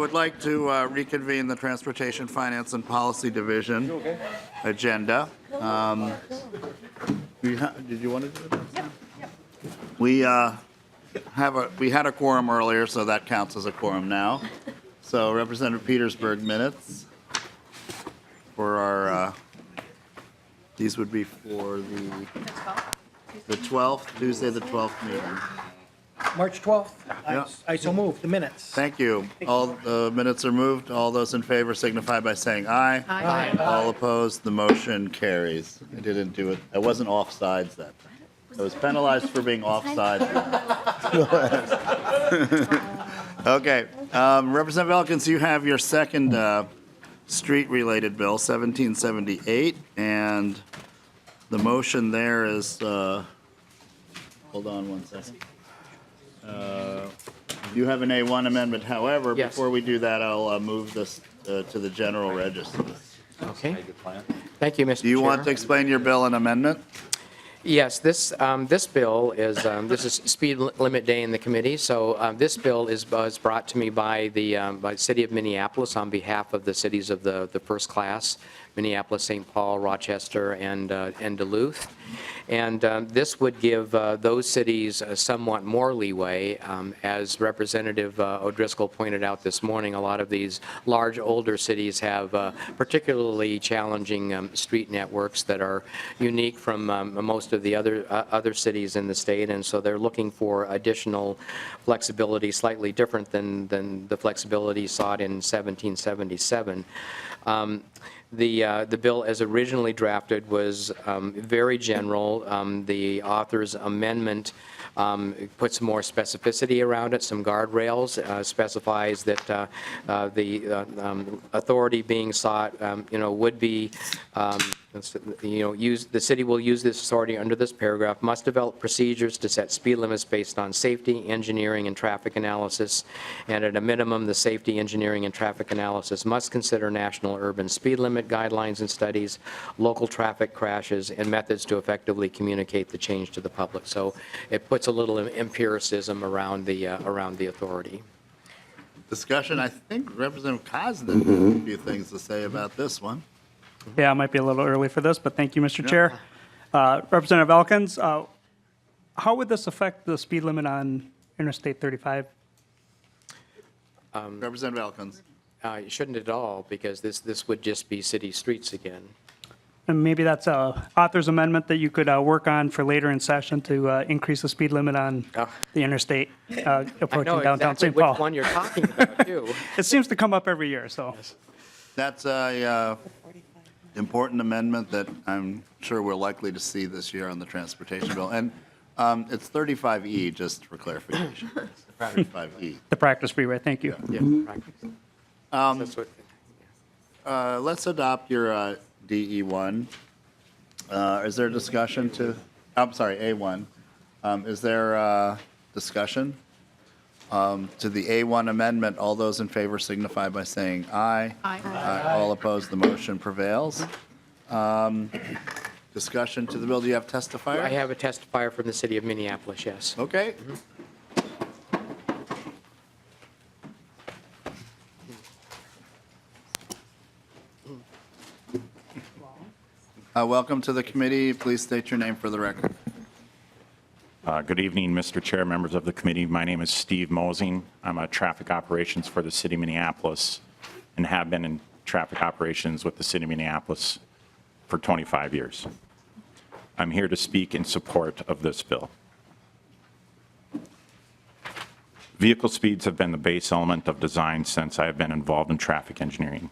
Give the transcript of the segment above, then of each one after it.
would like to reconvene the Transportation, Finance, and Policy Division agenda. Did you want to do it? Yep. We had a quorum earlier, so that counts as a quorum now. So Representative Petersburg minutes for our, these would be for the 12th, Tuesday the 12th meeting. March 12th. Yeah. I so move the minutes. Thank you. All the minutes are moved. All those in favor signify by saying aye. Aye. All opposed, the motion carries. I didn't do it. I wasn't offsides that time. I was penalized for being offside. Okay. Representative Elkins, you have your second street-related bill, 1778, and the motion there is, hold on one second. You have an A1 amendment. However, Yes. before we do that, I'll move this to the general register. Okay. Thank you, Mr. Chair. Do you want to explain your bill and amendment? Yes, this bill is this is speed limit day in the committee. So this bill was brought to me by the City of Minneapolis on behalf of the cities of the first class, Minneapolis, St. Paul, Rochester, and Duluth. And this would give those cities somewhat more leeway. As Representative O'Driscoll pointed out this morning, a lot of these large, older cities have particularly challenging street networks that are unique from most of the other cities in the state, and so they're looking for additional flexibility, slightly different than the flexibility sought in 1777. The bill as originally drafted was very general. The author's amendment puts more specificity around it, some guardrails, specifies that the authority being sought, would be, the city will use this authority under this paragraph, must develop procedures to set speed limits based on safety, engineering, and traffic analysis, and at a minimum, the safety, engineering, and traffic analysis must consider national urban speed limit guidelines and studies, local traffic crashes, and methods to effectively communicate the change to the public. So it puts a little empiricism around the authority. Discussion. I think Representative Cosden has a few things to say about this one. Yeah, it might be a little early for this, but thank you, Mr. Chair. Representative Elkins, how would this affect the speed limit on Interstate 35? Representative Elkins. It shouldn't at all, because this would just be city streets again. And maybe that's a author's amendment that you could work on for later in session to increase the speed limit on the interstate approaching downtown St. Paul. I know exactly which one you're talking about, too. It seems to come up every year, so. That's a important amendment that I'm sure we're likely to see this year on the transportation bill. And it's 35E, just for clarification. 35E. The practice freeway, thank you. Yeah, that's what. Let's adopt your DE1. Is there discussion to, I'm sorry, A1. Is there discussion to the A1 amendment? All those in favor signify by saying aye. Aye. All opposed, the motion prevails. Discussion to the bill. Do you have testifier? I have a testifier from the city of Minneapolis, yes. Okay. Welcome to the committee. Please state your name for the record. Good evening, Mr. Chair, members of the committee. My name is Steve Mosing. I'm a traffic operations for the city of Minneapolis and have been in traffic operations with the city of Minneapolis for 25 years. I'm here to speak in support of this bill. Vehicle speeds have been the base element of design since I have been involved in traffic engineering.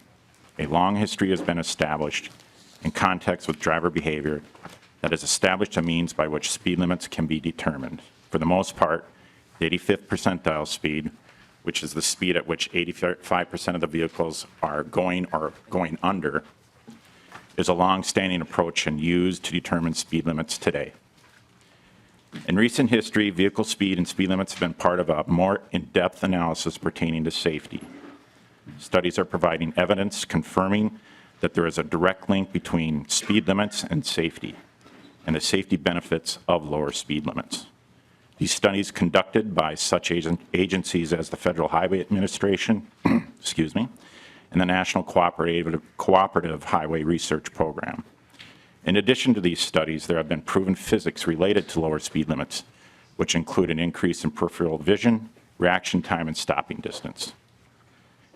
A long history has been established in context with driver behavior that has established a means by which speed limits can be determined. For the most part, the 85th percentile speed, which is the speed at which 85% of the vehicles are going or going under, is a long-standing approach and used to determine speed limits today. In recent history, vehicle speed and speed limits have been part of a more in-depth analysis pertaining to safety. Studies are providing evidence confirming that there is a direct link between speed limits and safety, and the safety benefits of lower speed limits. These studies conducted by such agencies as the Federal Highway Administration, excuse me, and the National Cooperative Highway Research Program. In addition to these studies, there have been proven physics related to lower speed limits, which include an increase in peripheral vision, reaction time, and stopping distance.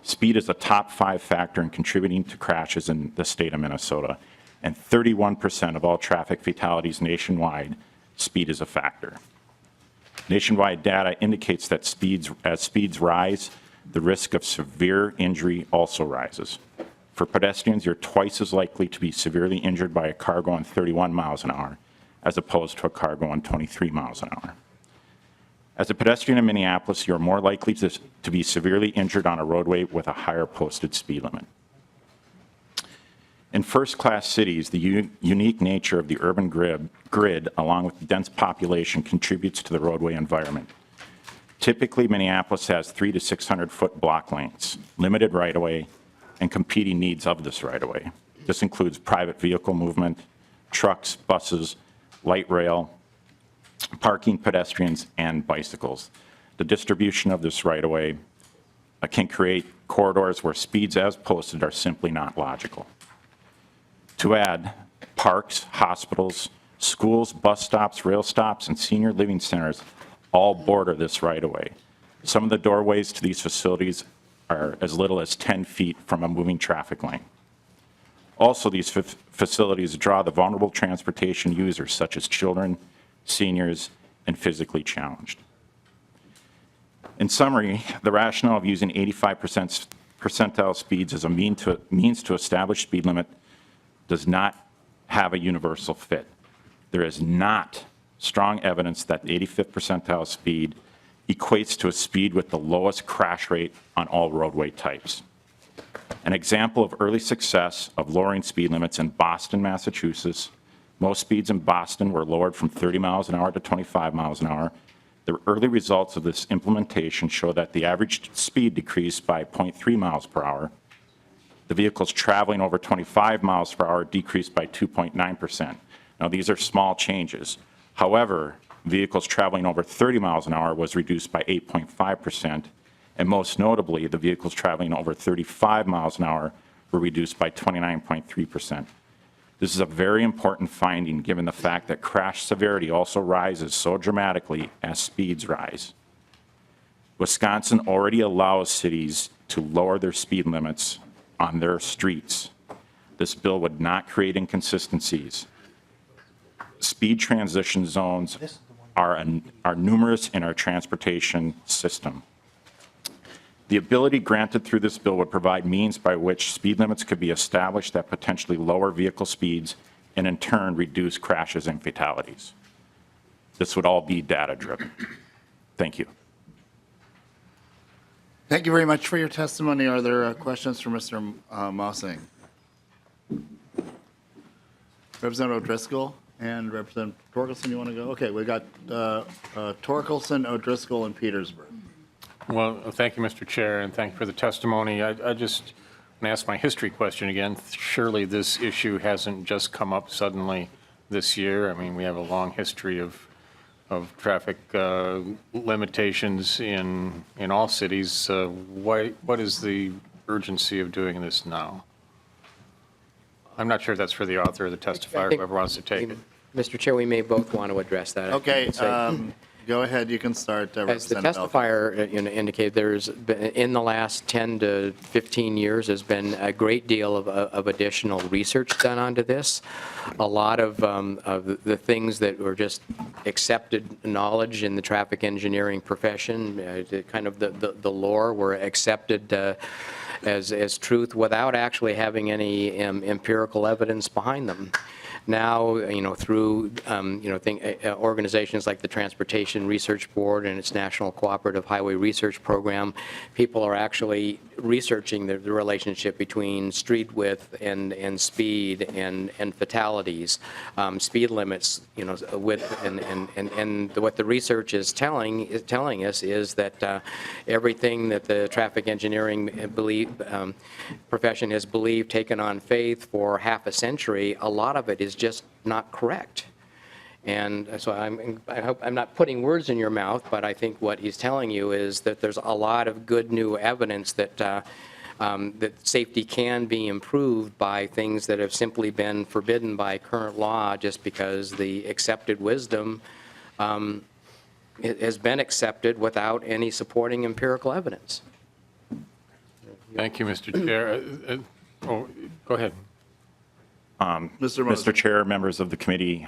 Speed is a top 5 factor in contributing to crashes in the state of Minnesota, and 31% of all traffic fatalities nationwide, speed is a factor. Nationwide data indicates that as speeds rise, the risk of severe injury also rises. For pedestrians, you're twice as likely to be severely injured by a car going 31 miles an hour as opposed to a car going 23 miles an hour. As a pedestrian in Minneapolis, you're more likely to be severely injured on a roadway with a higher posted speed limit. In first-class cities, the unique nature of the urban grid, along with the dense population, contributes to the roadway environment. Typically, Minneapolis has 300 to 600-foot block lengths, limited right-of-way, and competing needs of this right-of-way. This includes private vehicle movement, trucks, buses, light rail, parking, pedestrians, and bicycles. The distribution of this right-of-way can create corridors where speeds as posted are simply not logical. To add, parks, hospitals, schools, bus stops, rail stops, and senior living centers all border this right-of-way. Some of the doorways to these facilities are as little as 10 feet from a moving traffic lane. Also, these facilities draw the vulnerable transportation users such as children, seniors, and physically challenged. In summary, the rationale of using 85% percentile speeds as a means to establish speed limit does not have a universal fit. There is not strong evidence that the 85th percentile speed equates to a speed with the lowest crash rate on all roadway types. An example of early success of lowering speed limits in Boston, Massachusetts. Most speeds in Boston were lowered from 30 miles an hour to 25 miles an hour. The early results of this implementation show that the average speed decreased by 0.3 miles per hour. The vehicles traveling over 25 miles per hour decreased by 2.9%. Now, these are small changes. However, vehicles traveling over 30 miles an hour was reduced by 8.5%, and most notably, the vehicles traveling over 35 miles an hour were reduced by 29.3%. This is a very important finding given the fact that crash severity also rises so dramatically as speeds rise. Wisconsin already allows cities to lower their speed limits on their streets. This bill would not create inconsistencies. Speed transition zones are numerous in our transportation system. The ability granted through this bill would provide means by which speed limits could be established that potentially lower vehicle speeds and in turn reduce crashes and fatalities. This would all be data driven. Thank you. Thank you very much for your testimony. Are there questions for Mr. Mossing? Representative O'Driscoll and Representative Torkelson, you want to go? Okay, we got Torkelson, O'Driscoll, and Petersburg. Well, thank you, Mr. Chair, and thank you for the testimony. I just want to ask my history question again. Surely this issue hasn't just come up suddenly this year. I mean, we have a long history of traffic limitations in all cities. What is the urgency of doing this now? I'm not sure if that's for the author or the testifier, whoever wants to take it. Mr. Chair, we may both want to address that. Okay, go ahead. You can start. As the Representative testifier indicated, there's been, in the last 10 to 15 years, has been a great deal of additional research done onto this. A lot of the things that were just accepted knowledge in the traffic engineering profession, kind of the lore, were accepted as truth without actually having any empirical evidence behind them. Now, through, organizations like the Transportation Research Board and its National Cooperative Highway Research Program, people are actually researching the relationship between street width and speed and fatalities, speed limits, width, and what the research is telling us is that everything that the traffic engineering profession has believed, taken on faith for half a century, a lot of it is just not correct. And so I hope I'm not putting words in your mouth, but I think what he's telling you is that there's a lot of good new evidence that that safety can be improved by things that have simply been forbidden by current law just because the accepted wisdom it has been accepted without any supporting empirical evidence. Thank you, Mr. Chair. Oh, go ahead. Mr. Chair, members of the committee,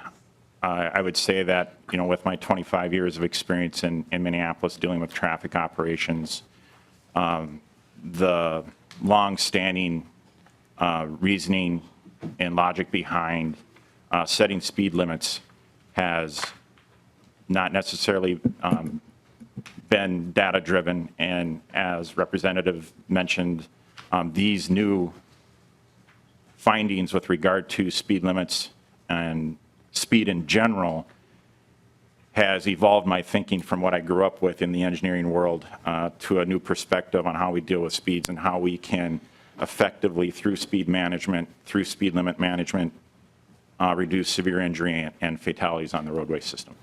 I would say that, with my 25 years of experience in Minneapolis dealing with traffic operations, the long-standing reasoning and logic behind setting speed limits has not necessarily been data-driven. And as Representative mentioned, these new findings with regard to speed limits and speed in general has evolved my thinking from what I grew up with in the engineering world to a new perspective on how we deal with speeds and how we can effectively, through speed management, through speed limit management, reduce severe injury and fatalities on the roadway system.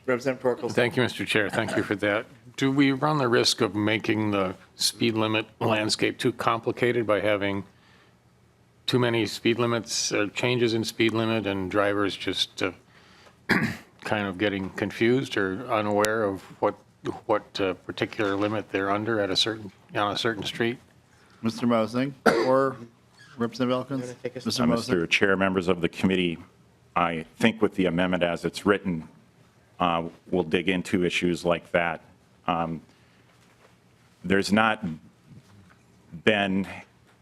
Representative Torkelson. Thank you, Mr. Chair. Thank you for that. Do we run the risk of making the speed limit landscape too complicated by having too many speed limits, changes in speed limit, and drivers just kind of getting confused or unaware of what particular limit they're under on a certain street? Mr. Mosing or Representative Elkins? Mr. Mosing. Mr. Chair, members of the committee, I think with the amendment as it's written, we'll dig into issues like that. There's not been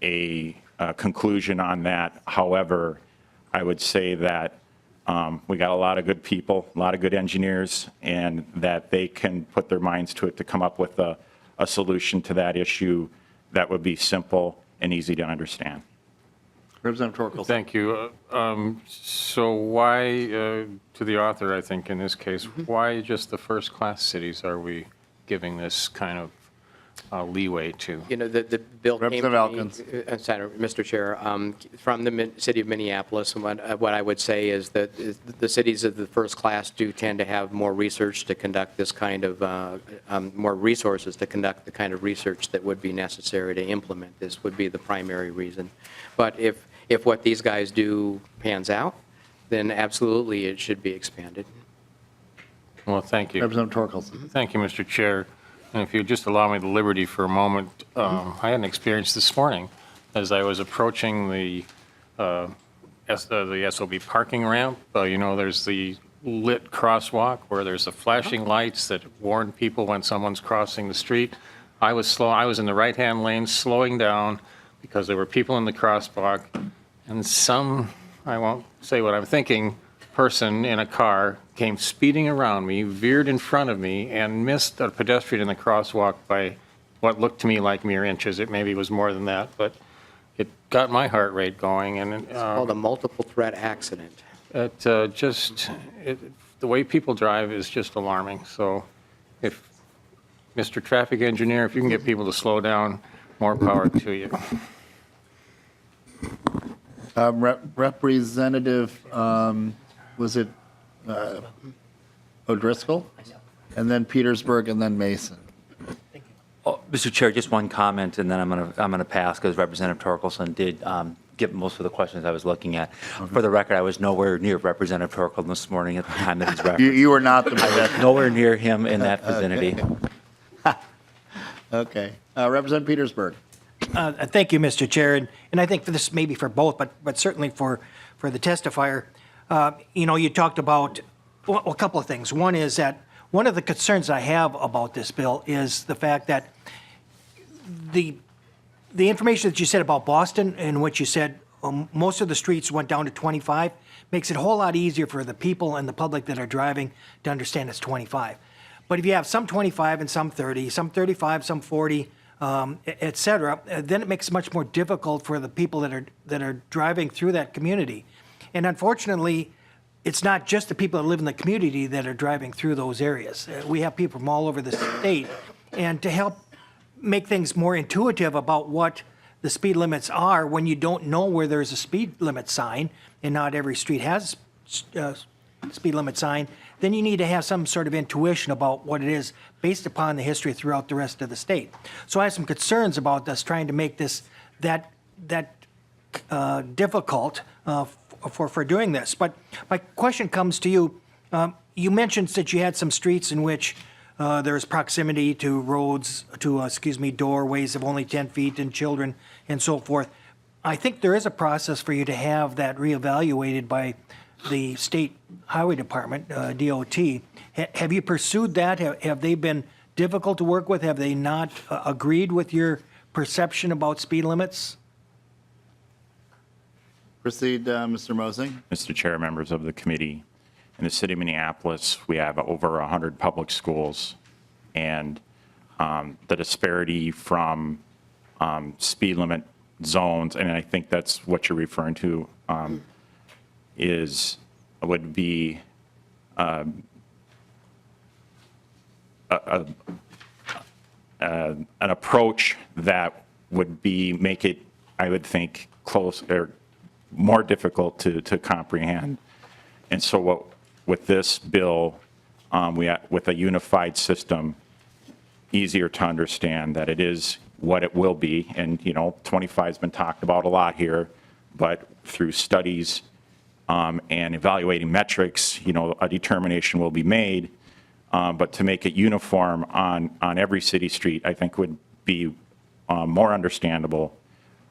a conclusion on that. However, I would say that we got a lot of good people, a lot of good engineers, and that they can put their minds to it to come up with a solution to that issue that would be simple and easy to understand. Representative Torkelson. Thank you. So why, to the author, I think in this case, why just the first-class cities are we giving this kind of leeway to? The bill came to Representative me, Mr. Chair, from the city of Minneapolis. And what I would say is that the cities of the first class do tend to have more research to conduct this kind of, more resources to conduct the kind of research that would be necessary to implement this would be the primary reason. But if what these guys do pans out, then absolutely it should be expanded. Well, thank you. Representative Torkelson. Thank you, Mr. Chair. And if you just allow me the liberty for a moment, I had an experience this morning as I was approaching the SOB parking ramp. There's the lit crosswalk where there's the flashing lights that warn people when someone's crossing the street. I was slow. I was in the right-hand lane slowing down because there were people in the crosswalk, and some, I won't say what I'm thinking, person in a car came speeding around me, veered in front of me, and missed a pedestrian in the crosswalk by what looked to me like mere inches. It maybe was more than that, but it got my heart rate going. And It's called a multiple threat accident. the way people drive is just alarming. So if, Mr. Traffic Engineer, if you can get people to slow down, more power to you. Representative, was it O'Driscoll? And then Petersburg, and then Mason. Oh, Mr. Chair, just one comment, and then I'm going to pass because Representative Torkelson did get most of the questions I was looking at. For the record, I was nowhere near Representative Torkelson this morning at the time that he's referenced. You were not the Nowhere near him in that vicinity. Okay. Representative Petersburg. Thank you, Mr. Chair. And I think for this, maybe for both, but certainly for the testifier, you talked about a couple of things. One is that one of the concerns I have about this bill is the fact that the information that you said about Boston and what you said, most of the streets went down to 25, makes it a whole lot easier for the people and the public that are driving to understand it's 25. But if you have some 25 and some 30, some 35, some 40, et cetera, then it makes it much more difficult for the people that are driving through that community. And unfortunately, it's not just the people that live in the community that are driving through those areas. We have people from all over the state. And to help make things more intuitive about what the speed limits are when you don't know where there's a speed limit sign, and not every street has speed limit sign, then you need to have some sort of intuition about what it is based upon the history throughout the rest of the state. So I have some concerns about us trying to make this that difficult for doing this. But my question comes to you. You mentioned that you had some streets in which there's proximity to roads, to, doorways of only 10 feet and children and so forth. I think there is a process for you to have that reevaluated by the State Highway Department, DOT. Have you pursued that? Have they been difficult to work with? Have they not agreed with your perception about speed limits? Proceed, Mr. Mosing. Mr. Chair, members of the committee, in the city of Minneapolis, we have over 100 public schools, and the disparity from speed limit zones, and I think that's what you're referring to, would be an approach that would make it, I would think, close or more difficult to comprehend. And so with this bill, with a unified system, easier to understand that it is what it will be. And, 25 has been talked about a lot here, but through studies and evaluating metrics, a determination will be made. But to make it uniform on every city street, I think would be more understandable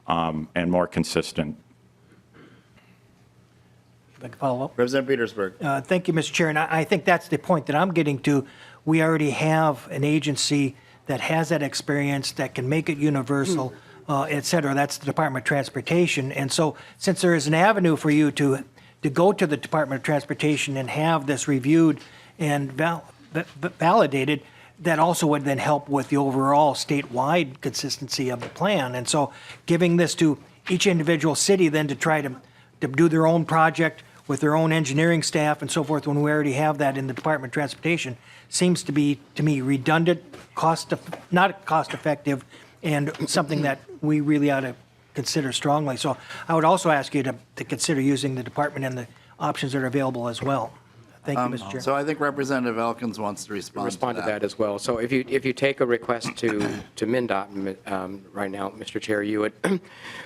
and more consistent. If I can follow up. Representative Petersburg. Thank you, Mr. Chair. And I think that's the point that I'm getting to. We already have an agency that has that experience, that can make it universal, et cetera. That's the Department of Transportation. And so since there is an avenue for you to go to the Department of Transportation and have this reviewed and validated, that also would then help with the overall statewide consistency of the plan. And so giving this to each individual city then to try to do their own project with their own engineering staff and so forth, when we already have that in the Department of Transportation, seems to be, to me, redundant, not cost effective, and something that we really ought to consider strongly. So I would also ask you to consider using the department and the options that are available as well. Thank you, Mr. Chair. So I think Representative Elkins wants to respond To that as well. So if you take a request to MnDOT right now, Mr. Chair, you would,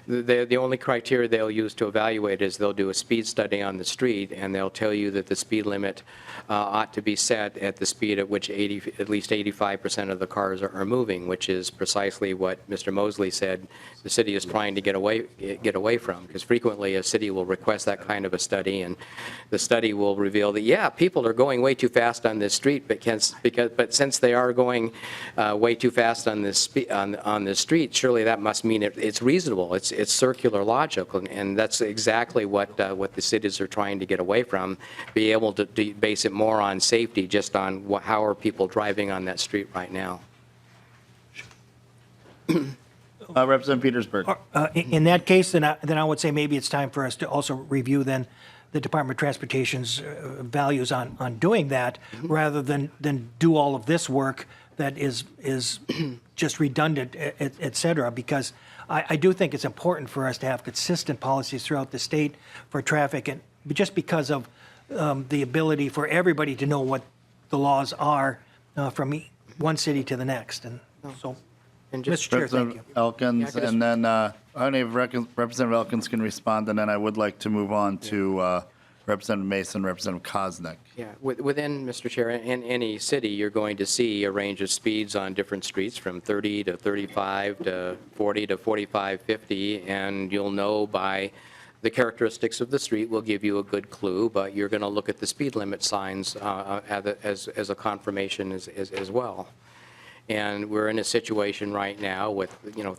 the only criteria they'll use to evaluate is they'll do a speed study on the street, and they'll tell you that the speed limit ought to be set at the speed at which at least 85% of the cars are moving, which is precisely what Mr. Mosley said the city is trying to get away from, because frequently a city will request that kind of a study, and the study will reveal that, yeah, people are going way too fast on this street, but since they are going way too fast on this street, surely that must mean it's reasonable. It's circular logic, and that's exactly what the cities are trying to get away from. Be able to base it more on safety, just on how are people driving on that street right now. Representative Petersburg. In that case, then I would say maybe it's time for us to also review then the Department of Transportation's values on doing that, rather than do all of this work that is just redundant, et cetera, because I do think it's important for us to have consistent policies throughout the state for traffic, and just because of the ability for everybody to know what the laws are from one city to the next. And so, And Mr. Chair, thank you. Elkins, Yeah, I could and then I don't know if Representative Elkins can respond, and then I would like to move on to Representative Mason, Representative Koznick. Yeah, within, Mr. Chair, in any city, you're going to see a range of speeds on different streets from 30 to 35 to 40 to 45, 50, and you'll know by the characteristics of the street will give you a good clue, but you're going to look at the speed limit signs as a confirmation as well. And we're in a situation right now with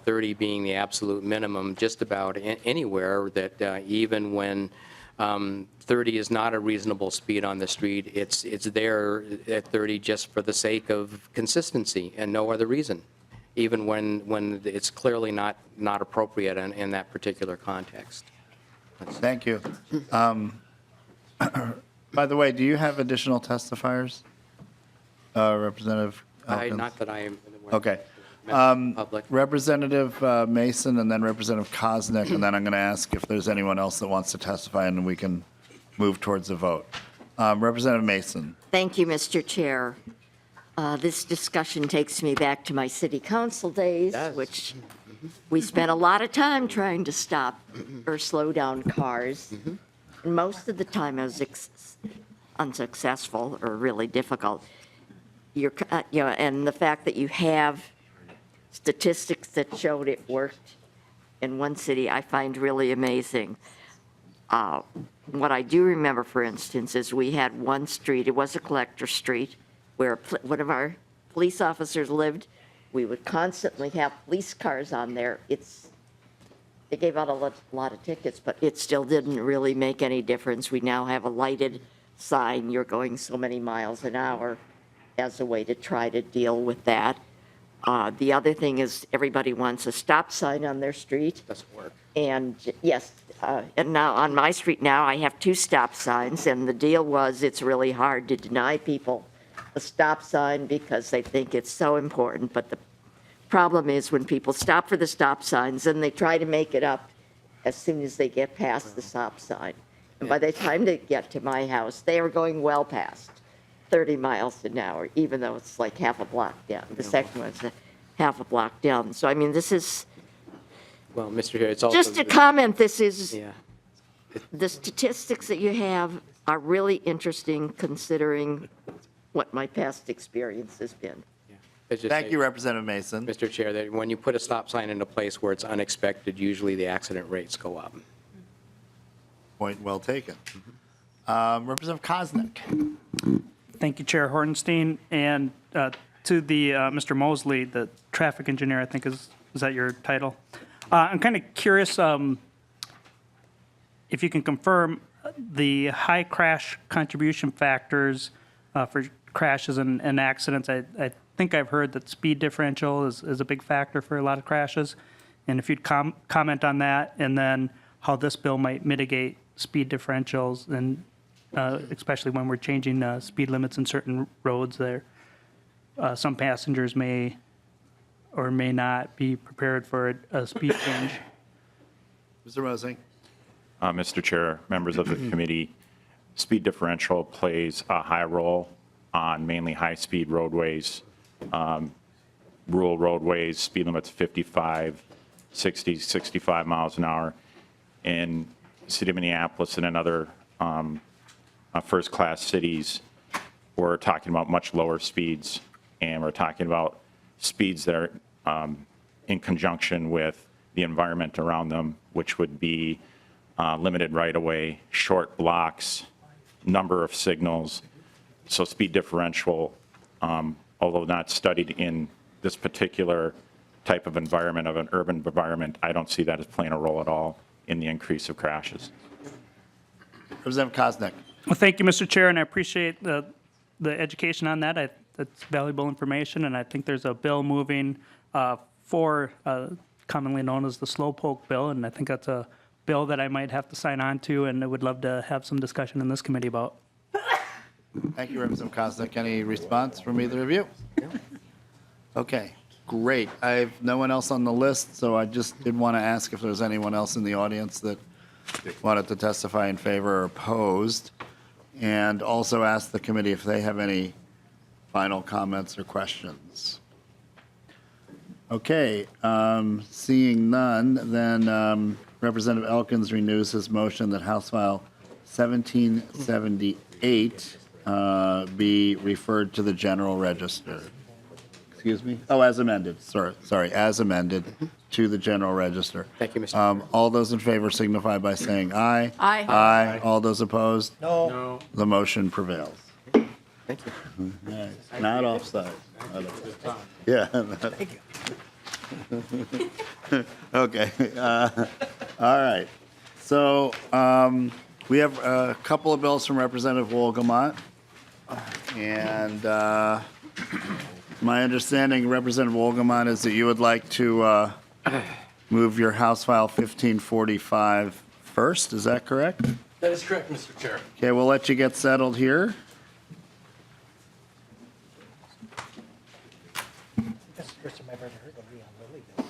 30 being the absolute minimum just about anywhere, that even when 30 is not a reasonable speed on the street, it's there at 30 just for the sake of consistency and no other reason, even when it's clearly not appropriate in that particular context. Thank you. By the way, do you have additional testifiers, Representative Elkins? Not that I am aware of. Okay. Public. Representative Mason, and then Representative Koznick, and then I'm going to ask if there's anyone else that wants to testify, and we can move towards the vote. Representative Mason. Thank you, Mr. Chair. This discussion takes me back to my city council days, does. which we spent a lot of time trying to stop or slow down cars. And most of the time I was unsuccessful or really difficult. And the fact that you have statistics that showed it worked in one city, I find really amazing. What I do remember, for instance, is we had one street, it was a collector street, where one of our police officers lived. We would constantly have police cars on there. They gave out a lot of tickets, but it still didn't really make any difference. We now have a lighted sign, you're going so many miles an hour, as a way to try to deal with that. The other thing is everybody wants a stop sign on their street. Doesn't work. And yes, and now on my street now, I have 2 stop signs, and the deal was it's really hard to deny people a stop sign because they think it's so important. But the problem is when people stop for the stop signs, and they try to make it up as soon as they get past the stop sign. And by the time they get to my house, they are going well past 30 miles an hour, even though it's like half a block down. The second one's half a block down. So, I mean, this is, Well, Mr. Chair, it's also. just a comment, this is, Yeah. the statistics that you have are really interesting considering what my past experience has been. Let's just Thank say, you, Representative Mason. Mr. Chair, that when you put a stop sign in a place where it's unexpected, usually the accident rates go up. Point well taken. Representative Koznick. Thank you, Chair Hornstein. And to the Mr. Mosley, the traffic engineer, I think is that your title? I'm kind of curious if you can confirm the high crash contribution factors for crashes and accidents. I think I've heard that speed differential is a big factor for a lot of crashes. And if you'd comment on that, and then how this bill might mitigate speed differentials, and especially when we're changing speed limits in certain roads there. Some passengers may or may not be prepared for a speed change. Mr. Rosing. Mr. Chair, members of the committee, speed differential plays a high role on mainly high-speed roadways, rural roadways, speed limits 55, 60, 65 miles an hour. In the city of Minneapolis and in other first-class cities, we're talking about much lower speeds, and we're talking about speeds that are in conjunction with the environment around them, which would be limited right-of-way, short blocks, number of signals. So speed differential, although not studied in this particular type of environment, of an urban environment, I don't see that as playing a role at all in the increase of crashes. Representative Koznick. Well, thank you, Mr. Chair, and I appreciate the education on that. That's valuable information, and I think there's a bill moving for commonly known as the slowpoke bill, and I think that's a bill that I might have to sign on to, and I would love to have some discussion in this committee about. Thank you, Representative Koznick. Any response from either of you? Okay, great. I have no one else on the list, so I just did want to ask if there's anyone else in the audience that wanted to testify in favor or opposed, and also ask the committee if they have any final comments or questions. Okay, seeing none, then Representative Elkins renews his motion that House File 1778 be referred to the General Register. Excuse me? Oh, as amended, sorry, as amended to the General Register. Thank you, Mr. Chair. All those in favor signify by saying aye. Aye. Aye. All those opposed? No. The motion prevails. Thank you. Not offside. Yeah. Okay. All right. So we have a couple of bills from Representative Wolgamott. And my understanding, Representative Wolgamott, is that you would like to move your House File 1545 first. Is that correct? That is correct, Mr. Chair. Okay, we'll let you get settled here. That's the first time I've ever heard of Leon Lillie bill.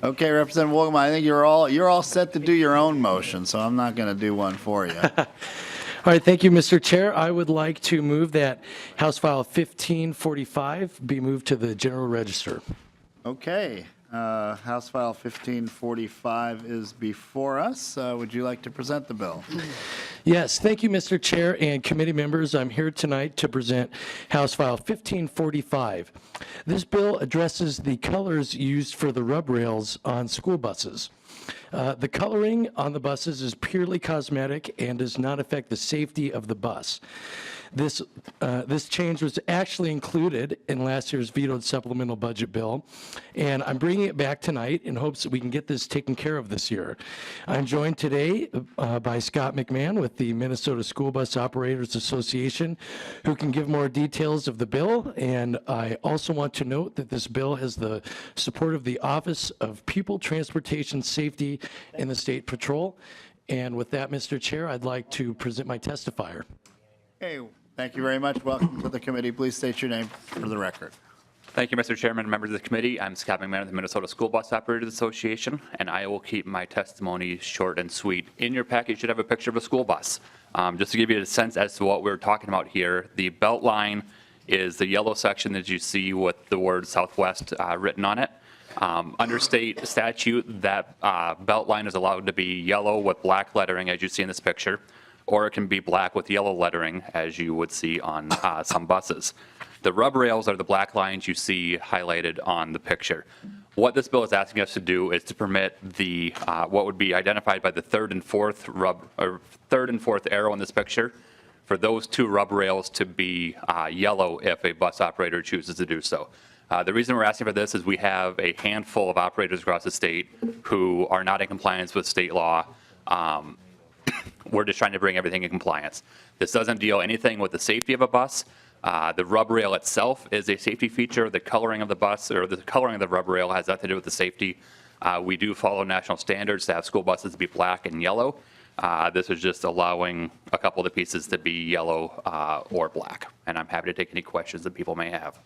Okay, Representative Wolgamott, I think you're all set to do your own motion, so I'm not going to do one for you. All right, thank you, Mr. Chair. I would like to move that House File 1545 be moved to the General Register. Okay, House File 1545 is before us. Would you like to present the bill? Yes, thank you, Mr. Chair and committee members. I'm here tonight to present House File 1545. This bill addresses the colors used for the rub rails on school buses. The coloring on the buses is purely cosmetic and does not affect the safety of the bus. This change was actually included in last year's vetoed supplemental budget bill, and I'm bringing it back tonight in hopes that we can get this taken care of this year. I'm joined today by Scott McMahon with the Minnesota School Bus Operators Association, who can give more details of the bill, and I also want to note that this bill has the support of the Office of Pupil Transportation Safety in the State Patrol. And with that, Mr. Chair, I'd like to present my testifier. Hey, thank you very much. Welcome to the committee. Please state your name for the record. Thank you, Mr. Chairman and members of the committee. I'm Scott McMahon of the Minnesota School Bus Operators Association, and I will keep my testimony short and sweet. In your packet, you should have a picture of a school bus. Just to give you a sense as to what we're talking about here, the belt line is the yellow section that you see with the word Southwest written on it. Under state statute, that belt line is allowed to be yellow with black lettering, as you see in this picture, or it can be black with yellow lettering, as you would see on some buses. The rub rails are the black lines you see highlighted on the picture. What this bill is asking us to do is to permit the what would be identified by the third and fourth arrow in this picture for those two rub rails to be yellow if a bus operator chooses to do so. The reason we're asking for this is we have a handful of operators across the state who are not in compliance with state law. We're just trying to bring everything in compliance. This doesn't deal anything with the safety of a bus. The rub rail itself is a safety feature. The coloring of the bus or the coloring of the rub rail has nothing to do with the safety. We do follow national standards to have school buses be black and yellow. This is just allowing a couple of the pieces to be yellow or black. And I'm happy to take any questions that people may have.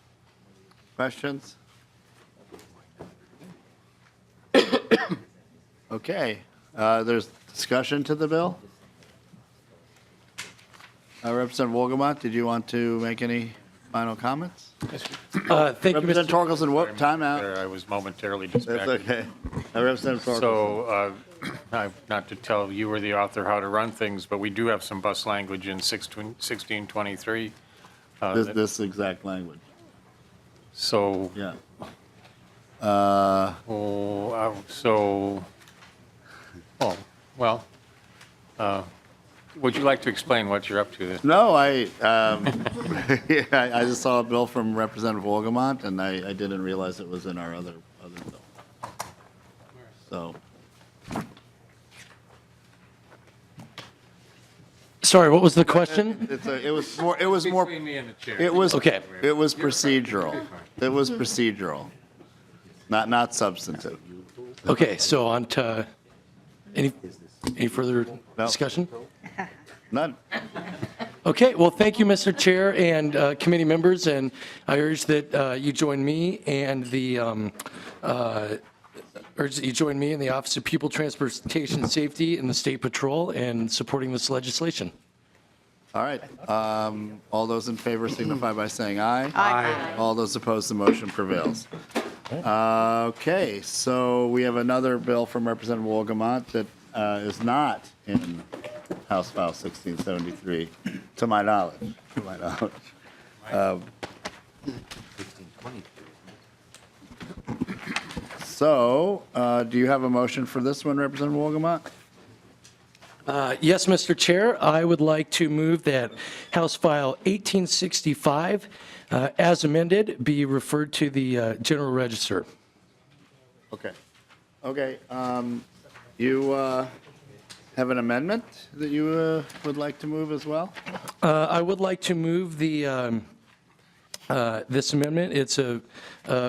Questions? Okay, there's discussion to the bill? Representative Wolgamott, did you want to make any final comments? Thank you, Representative Mr. Torkelson, what, time out? I was momentarily That's distracted. okay. Representative Torkelson. So, not to tell you or the author how to run things, but we do have some bus language in 1623. This exact language, So, yeah. would you like to explain what you're up to then? No, yeah, I just saw a bill from Representative Wolgamott, and I didn't realize it was in our other bill. So, Sorry, what was the question? it was more, Between me and the chair. it was, Okay. it was procedural. It was procedural, not substantive. Okay, so on to, any further discussion? None. Okay, well, thank you, Mr. Chair and committee members, and I urge that you join me and the Office of Pupil Transportation Safety and the State Patrol in supporting this legislation. All right. All those in favor signify by saying aye. Aye. All those opposed, the motion prevails. Okay, so we have another bill from Representative Wolgamott that is not in House File 1673, to my knowledge. So, do you have a motion for this one, Representative Wolgamott? Yes, Mr. Chair, I would like to move that House File 1865, as amended, be referred to the General Register. Okay. Okay, you have an amendment that you would like to move as well? I would like to move the this amendment. It's a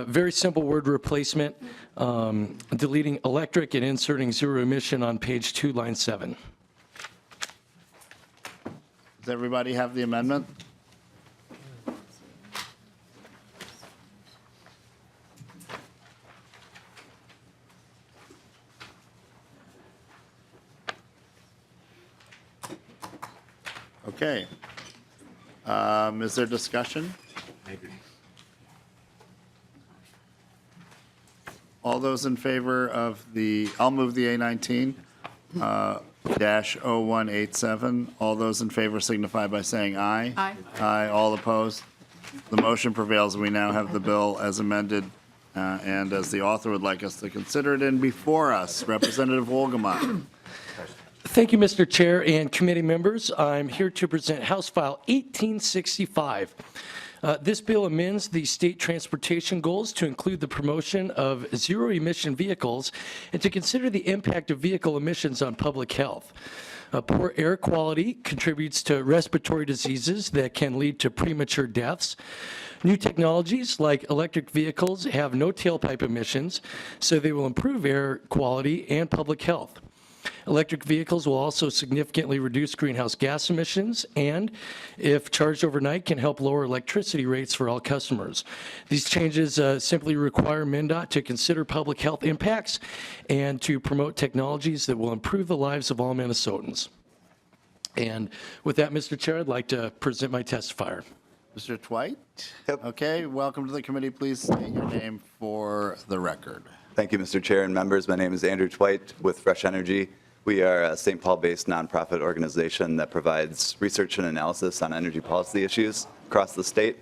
very simple word replacement, deleting electric and inserting zero emission on page 2, line 7. Does everybody have the amendment? Okay. Is there discussion? All those in favor of I'll move the A19 dash 0187. All those in favor signify by saying aye. Aye. Aye, all opposed. The motion prevails. We now have the bill as amended and as the author would like us to consider it. And before us, Representative Wolgamott. Thank you, Mr. Chair and committee members. I'm here to present House File 1865. This bill amends the state transportation goals to include the promotion of zero-emission vehicles and to consider the impact of vehicle emissions on public health. Poor air quality contributes to respiratory diseases that can lead to premature deaths. New technologies like electric vehicles have no tailpipe emissions, so they will improve air quality and public health. Electric vehicles will also significantly reduce greenhouse gas emissions and, if charged overnight, can help lower electricity rates for all customers. These changes simply require MnDOT to consider public health impacts and to promote technologies that will improve the lives of all Minnesotans. And with that, Mr. Chair, I'd like to present my testifier. Mr. Twite? Yep. Okay, welcome to the committee. Please state your name for the record. Thank you, Mr. Chair and members. My name is Andrew Twite with Fresh Energy. We are a St. Paul-based nonprofit organization that provides research and analysis on energy policy issues across the state.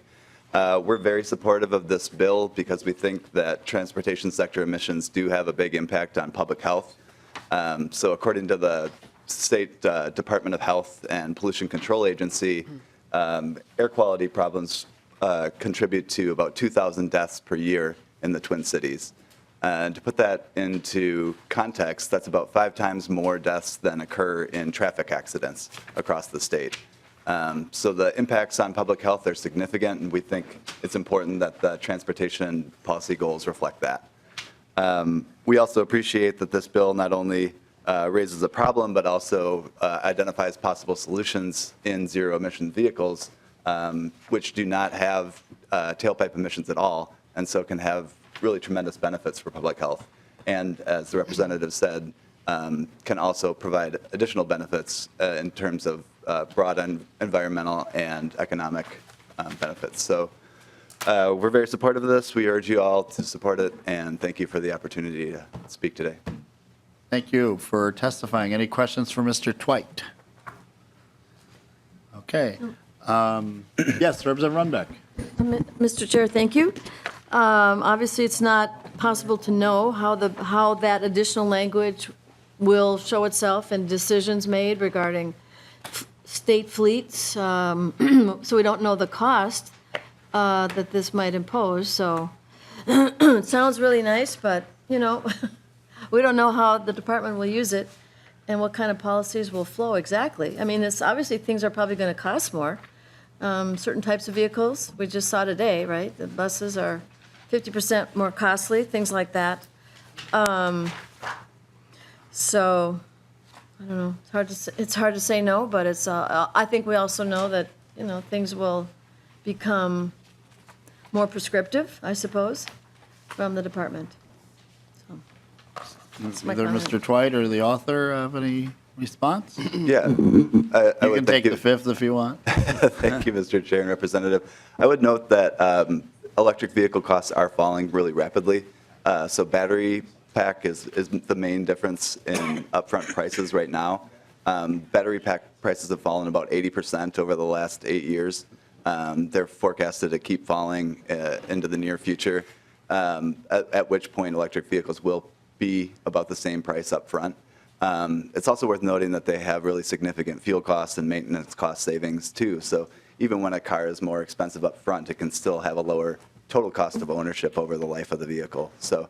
We're very supportive of this bill because we think that transportation sector emissions do have a big impact on public health. So according to the State Department of Health and Pollution Control Agency, air quality problems contribute to about 2,000 deaths per year in the Twin Cities. And to put that into context, that's about 5 times more deaths than occur in traffic accidents across the state. So the impacts on public health are significant, and we think it's important that the transportation policy goals reflect that. We also appreciate that this bill not only raises a problem, but also identifies possible solutions in zero-emission vehicles, which do not have tailpipe emissions at all, and so can have really tremendous benefits for public health. And as the representative said, can also provide additional benefits in terms of broad environmental and economic benefits. So we're very supportive of this. We urge you all to support it, and thank you for the opportunity to speak today. Thank you for testifying. Any questions for Mr. Twite? Okay. Yes, Representative Runbeck. Mr. Chair, thank you. Obviously, it's not possible to know how that additional language will show itself in decisions made regarding state fleets. So we don't know the cost that this might impose. So it sounds really nice, but, you know, we don't know how the department will use it and what kind of policies will flow exactly. I mean, it's obviously things are probably going to cost more. Certain types of vehicles, we just saw today, right? The buses are 50% more costly, things like that. So, I don't know, it's hard to say no, but it's, I think we also know that, you know, things will become more prescriptive, I suppose, from the department. So, that's my Either comment. Mr. Twite or the author have any response? Yeah. You can take the fifth if you want. Thank you, Mr. Chair and Representative. I would note that electric vehicle costs are falling really rapidly. So battery pack is the main difference in upfront prices right now. Battery pack prices have fallen about 80% over the last 8 years. They're forecasted to keep falling into the near future, at which point electric vehicles will be about the same price up front. It's also worth noting that they have really significant fuel costs and maintenance cost savings too. So even when a car is more expensive up front, it can still have a lower total cost of ownership over the life of the vehicle. So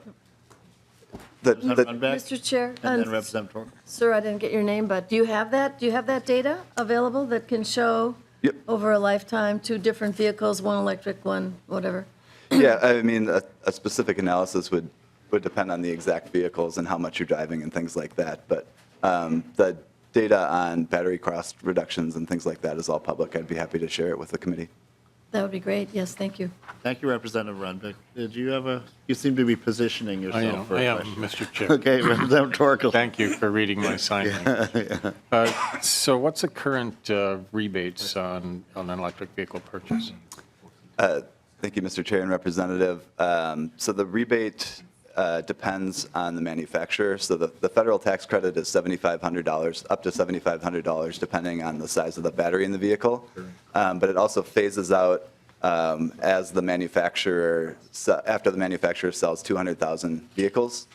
Mr. Chair, And then Representative Torkel. sir, I didn't get your name, but do you have that? Do you have that data available that can show Yep. over a lifetime, 2 different vehicles, 1 electric, 1 whatever? Yeah, I mean, a specific analysis would depend on the exact vehicles and how much you're driving and things like that. But the data on battery cost reductions and things like that is all public. I'd be happy to share it with the committee. That would be great. Yes, thank you. Thank you, Representative Runbeck. Did you have you seem to be positioning yourself for I a am, question. Mr. Chair. Okay, Representative Torkel. Thank you for reading my sign language. So what's the current rebates on an electric vehicle purchase? Thank you, Mr. Chair and Representative. So the rebate depends on the manufacturer. So the federal tax credit is $7,500, up to $7,500, depending on the size of the battery in the vehicle. But it also phases out as the manufacturer, after the manufacturer sells 200,000 vehicles.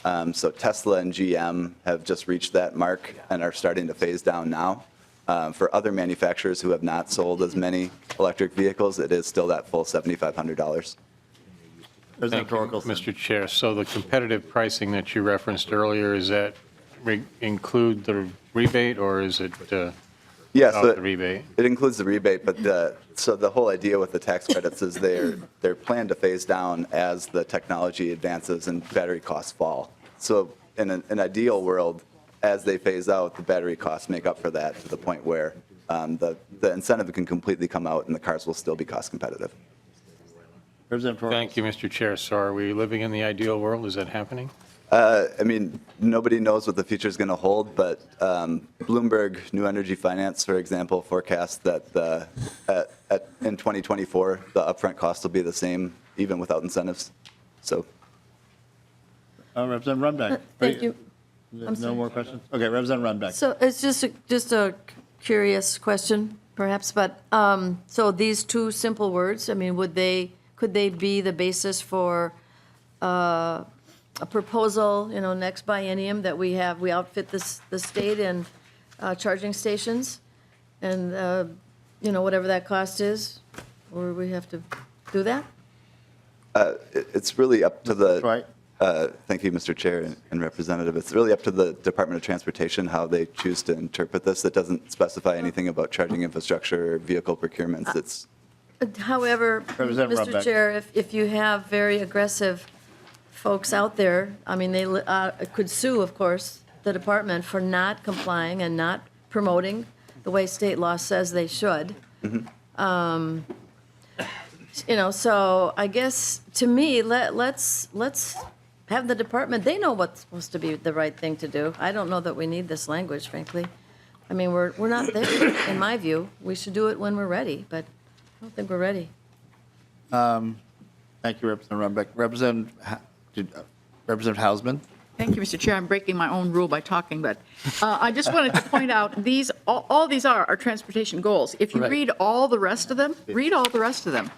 So Tesla and GM have just reached that mark and are starting to phase down now. For other manufacturers who have not sold as many electric vehicles, it is still that full $7,500. President Thank you, Torkelson. Mr. Chair. So the competitive pricing that you referenced earlier, is that include the rebate, or is it Yeah, without so the rebate? it includes the rebate, but so the whole idea with the tax credits is they're planned to phase down as the technology advances and battery costs fall. So in an ideal world, as they phase out, the battery costs make up for that to the point where the incentive can completely come out and the cars will still be cost competitive. Representative Torkelson. Thank you, Mr. Chair. So are we living in the ideal world? Is that happening? I mean, nobody knows what the future is going to hold, but Bloomberg New Energy Finance, for example, forecasts that in 2024, the upfront cost will be the same, even without incentives. So, Representative Runbeck. Thank you. No sorry. more questions? Okay, Representative Runbeck. So it's just a curious question, perhaps, but, so these two simple words, I mean, could they be the basis for a proposal, next biennium that we outfit the state in charging stations? And, whatever that cost is, or we have to do that? it's really up to the. That's right. Thank you, Mr. Chair and Representative. It's really up to the Department of Transportation how they choose to interpret this. It doesn't specify anything about charging infrastructure or vehicle procurements. It's However, Representative Mr. Runbeck. Chair, if you have very aggressive folks out there, I mean, they could sue, of course, the department for not complying and not promoting the way state law says they should. So I guess, to me, let's have the department, they know what's supposed to be the right thing to do. I don't know that we need this language, frankly. I mean, we're not there, in my view. We should do it when we're ready, but I don't think we're ready. Thank you, Representative Runbeck. Representative Hausman. Thank you, Mr. Chair. I'm breaking my own rule by talking, but I just wanted to point out, all these are transportation goals. If you Right. read all the rest of them, read all the rest of them.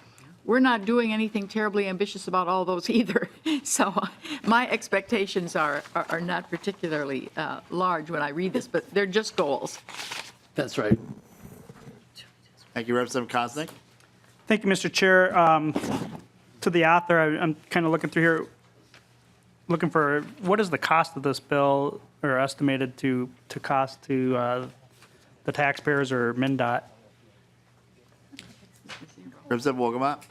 We're not doing anything terribly ambitious about all those either. So my expectations are not particularly large when I read this, but they're just goals. That's right. Thank you, Representative Koznick. Thank you, Mr. Chair. To the author, I'm kind of looking through here, looking for what is the cost of this bill, or estimated to cost to the taxpayers or MnDOT? Representative Wolgamott.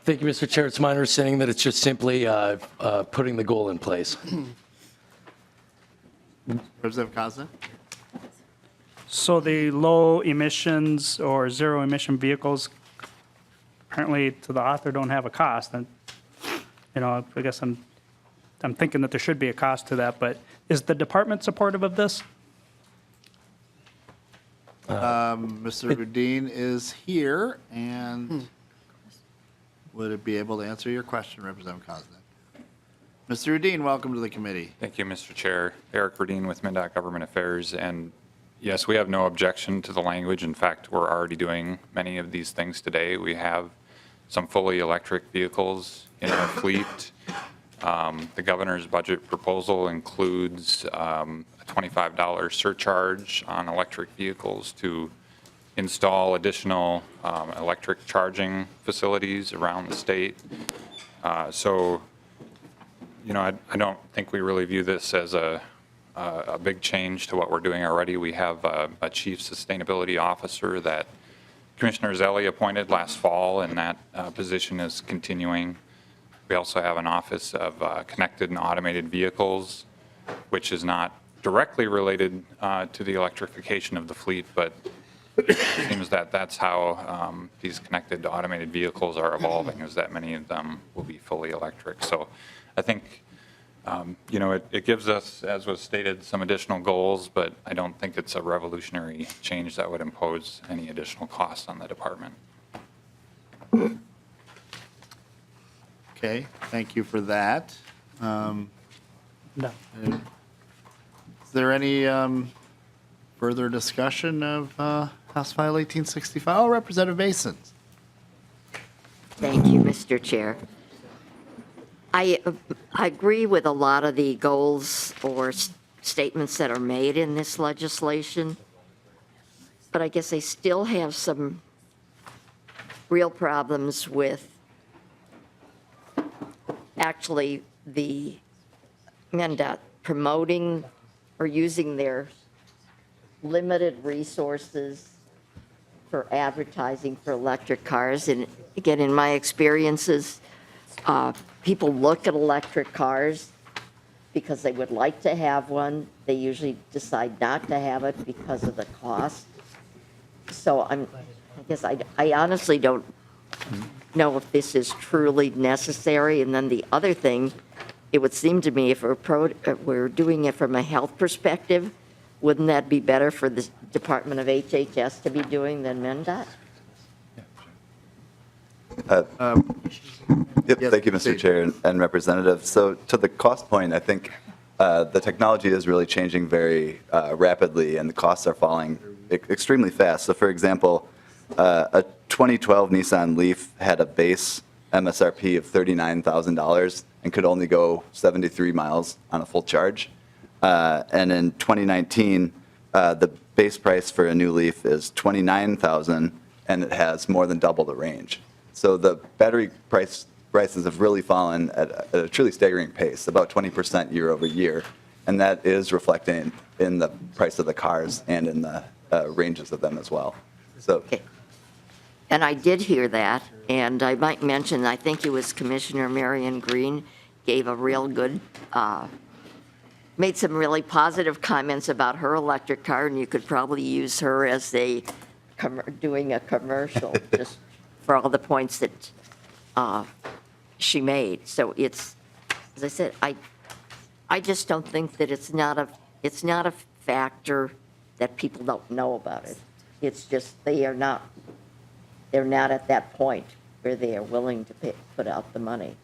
Thank you, Mr. Chair. It's my understanding that it's just simply putting the goal in place. Representative Koznick. So the low emissions or zero emission vehicles apparently to the author don't have a cost. And, I guess I'm thinking that there should be a cost to that, but is the department supportive of this? Mr. Rudin is here, and would it be able to answer your question, Representative Koznick? Mr. Rudin, welcome to the committee. Thank you, Mr. Chair. Eric Rudin with MnDOT Government Affairs. And yes, we have no objection to the language. In fact, we're already doing many of these things today. We have some fully electric vehicles in our fleet. The governor's budget proposal includes a $25 surcharge on electric vehicles to install additional electric charging facilities around the state. So, I don't think we really view this as a big change to what we're doing already. We have a chief sustainability officer that Commissioner Zelli appointed last fall, and that position is continuing. We also have an office of connected and automated vehicles, which is not directly related to the electrification of the fleet, but it seems that that's how these connected automated vehicles are evolving, is that many of them will be fully electric. So I think, it gives us, as was stated, some additional goals, but I don't think it's a revolutionary change that would impose any additional costs on the department. Okay, thank you for that. No. Is there any further discussion of House File 1865? Oh, Representative Masons. Thank you, Mr. Chair. I agree with a lot of the goals or statements that are made in this legislation, but I guess I still have some real problems with actually the MnDOT promoting or using their limited resources for advertising for electric cars. And again, in my experiences, people look at electric cars because they would like to have one. They usually decide not to have it because of the cost. So I guess I honestly don't know if this is truly necessary. And then the other thing, it would seem to me if we're doing it from a health perspective, wouldn't that be better for the Department of HHS to be doing than MnDOT? Yep, thank you, Mr. Chair and Representative. So to the cost point, I think the technology is really changing very rapidly, and the costs are falling extremely fast. So for example, a 2012 Nissan Leaf had a base MSRP of $39,000 and could only go 73 miles on a full charge. And in 2019, the base price for a new Leaf is $29,000, and it has more than double the range. So the battery prices have really fallen at a truly staggering pace, about 20% year over year, and that is reflecting in the price of the cars and in the ranges of them as well. So. Okay. And I did hear that, and I might mention, I think it was Commissioner Marion Green gave a real good, made some really positive comments about her electric car, and you could probably use her as doing a commercial just for all the points that she made. So it's, as I said, I just don't think that it's not a factor that people don't know about it. It's just they're not at that point where they are willing to put out the money.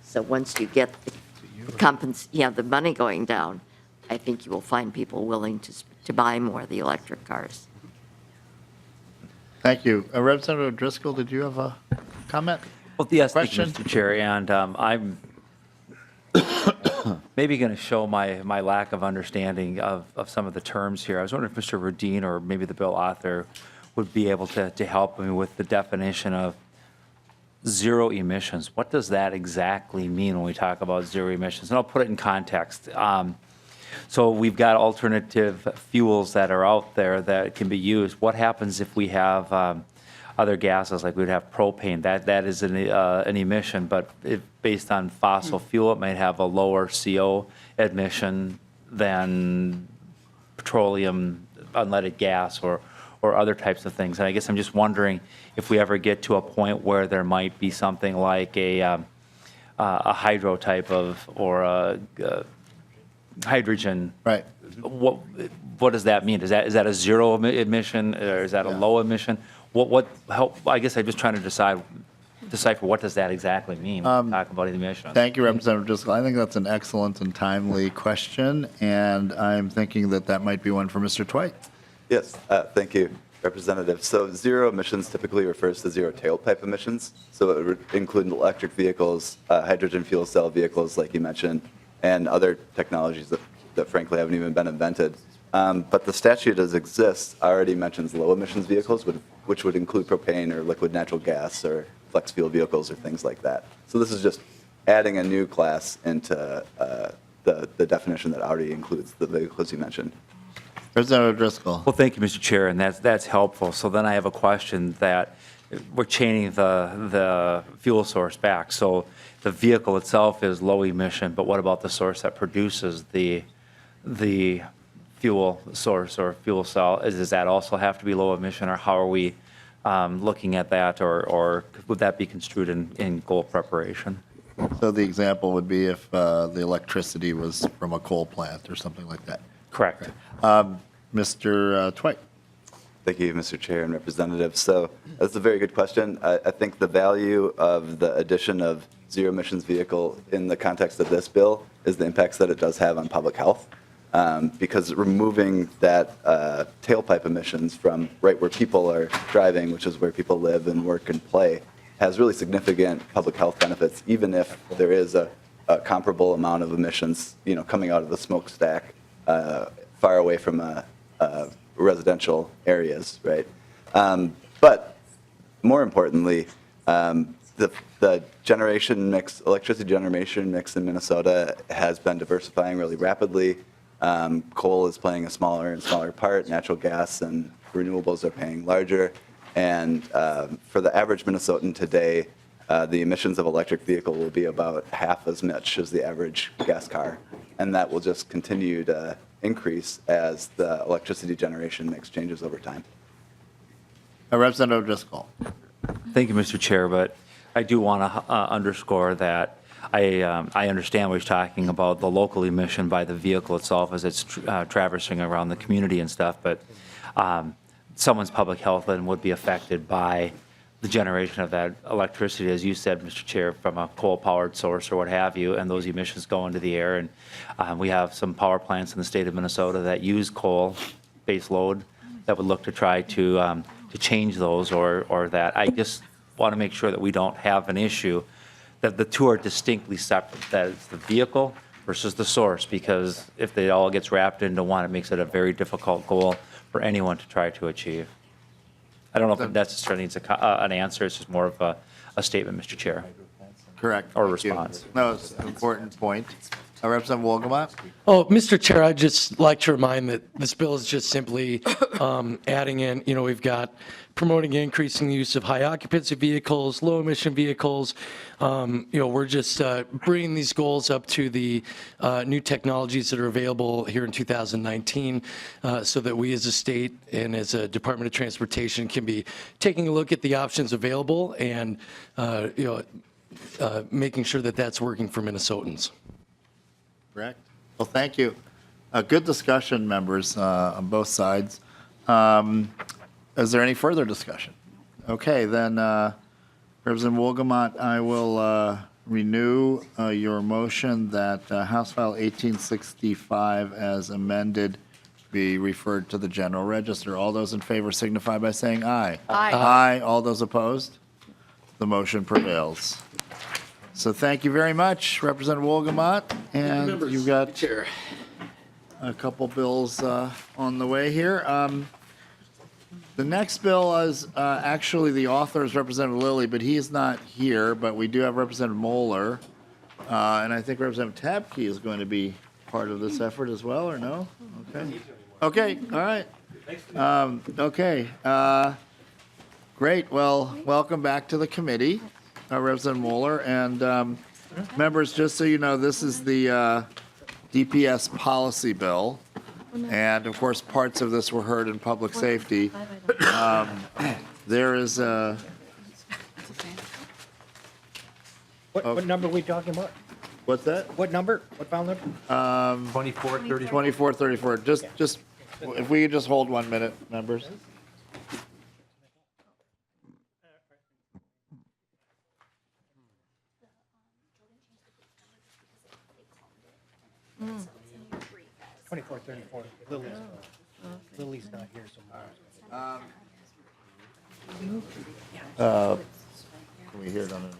So once you get the money going down, I think you will find people willing to buy more of the electric cars. Thank you. Representative Driscoll, did you have a comment? Well, yes, thank you, Question? Mr. Chair, and I'm maybe going to show my lack of understanding of some of the terms here. I was wondering if Mr. Radin or maybe the bill author would be able to help me with the definition of zero emissions. What does that exactly mean when we talk about zero emissions? And I'll put it in context. So we've got alternative fuels that are out there that can be used. What happens if we have other gases, like we'd have propane? That is an emission, but based on fossil fuel, it might have a lower CO emission than petroleum, unleaded gas, or other types of things. And I guess I'm just wondering if we ever get to a point where there might be something like a hydro type of, or a hydrogen. Right. What does that mean? Is that a zero emission, or is that a low emission? I guess I'm just trying to decipher what does that exactly mean when we talk about emissions. Thank you, Representative Driscoll. I think that's an excellent and timely question, and I'm thinking that might be one for Mr. Twite. Yes, thank you, Representative. So zero emissions typically refers to zero tailpipe emissions. So it would include electric vehicles, hydrogen fuel cell vehicles, like you mentioned, and other technologies that frankly haven't even been invented. But the statute as exists already mentions low emissions vehicles, which would include propane or liquid natural gas or flex fuel vehicles or things like that. So this is just adding a new class into the definition that already includes the vehicles you mentioned. Representative Driscoll. Well, thank you, Mr. Chair, and that's helpful. So then I have a question that we're chaining the fuel source back. So the vehicle itself is low emission, but what about the source that produces the fuel source or fuel cell, does that also have to be low emission, or how are we looking at that, or would that be construed in goal preparation? So the example would be if the electricity was from a coal plant or something like that. Correct. Mr. Twite. Thank you, Mr. Chair and Representatives. So that's a very good question. I think the value of the addition of zero emissions vehicle in the context of this bill is the impacts that it does have on public health. Because removing that tailpipe emissions from right where people are driving, which is where people live and work and play, has really significant public health benefits, even if there is a comparable amount of emissions, coming out of the smokestack far away from residential areas, right? But more importantly, the generation mix, electricity generation mix in Minnesota has been diversifying really rapidly. Coal is playing a smaller and smaller part. Natural gas and renewables are playing larger. And for the average Minnesotan today, the emissions of electric vehicle will be about half as much as the average gas car. And that will just continue to increase as the electricity generation mix changes over time. Representative Driscoll. Thank you, Mr. Chair, but I do want to underscore that I understand what you're talking about, the local emission by the vehicle itself as it's traversing around the community and stuff, but someone's public health then would be affected by the generation of that electricity, as you said, Mr. Chair, from a coal-powered source or what have you, and those emissions go into the air. And we have some power plants in the state of Minnesota that use coal base load that would look to try to change those or that. I just want to make sure that we don't have an issue that the two are distinctly separate, that it's the vehicle versus the source, because if they all gets wrapped into one, it makes it a very difficult goal for anyone to try to achieve. I don't know if that necessarily needs an answer. It's just more of a statement, Mr. Chair. Correct. Or Thank you. response. No, it's an important point. Representative Wolgamott. Oh, Mr. Chair, I'd just like to remind that this bill is just simply adding in, we've got promoting and increasing the use of high occupancy vehicles, low emission vehicles. We're just bringing these goals up to the new technologies that are available here in 2019 so that we as a state and as a Department of Transportation can be taking a look at the options available and, making sure that that's working for Minnesotans. Correct. Well, thank you. Good discussion, members, on both sides. Is there any further discussion? Okay, then, Representative Wolgamott, I will renew your motion that House File 1865 as amended be referred to the General Register. All those in favor signify by saying aye. Aye. Aye. All those opposed? The motion prevails. So thank you very much, Representative Wolgamott. And you've got a couple bills on the way here. The next bill is actually the author is Representative Lillie, but he is not here. But we do have Representative Moeller. And I think Representative Tabke is going to be part of this effort as well, or no? Okay. Okay, all right. Okay. Great. Well, welcome back to the committee, Representative Moeller. And members, just so you know, this is the DPS policy bill. And of course, parts of this were heard in public safety. There is a. What number are we talking about? What's that? What number? What file number? 2434. 2434. Just if we could just hold 1 minute, members. Mm. 2434. Lily's not here, so. Can we hear it on it?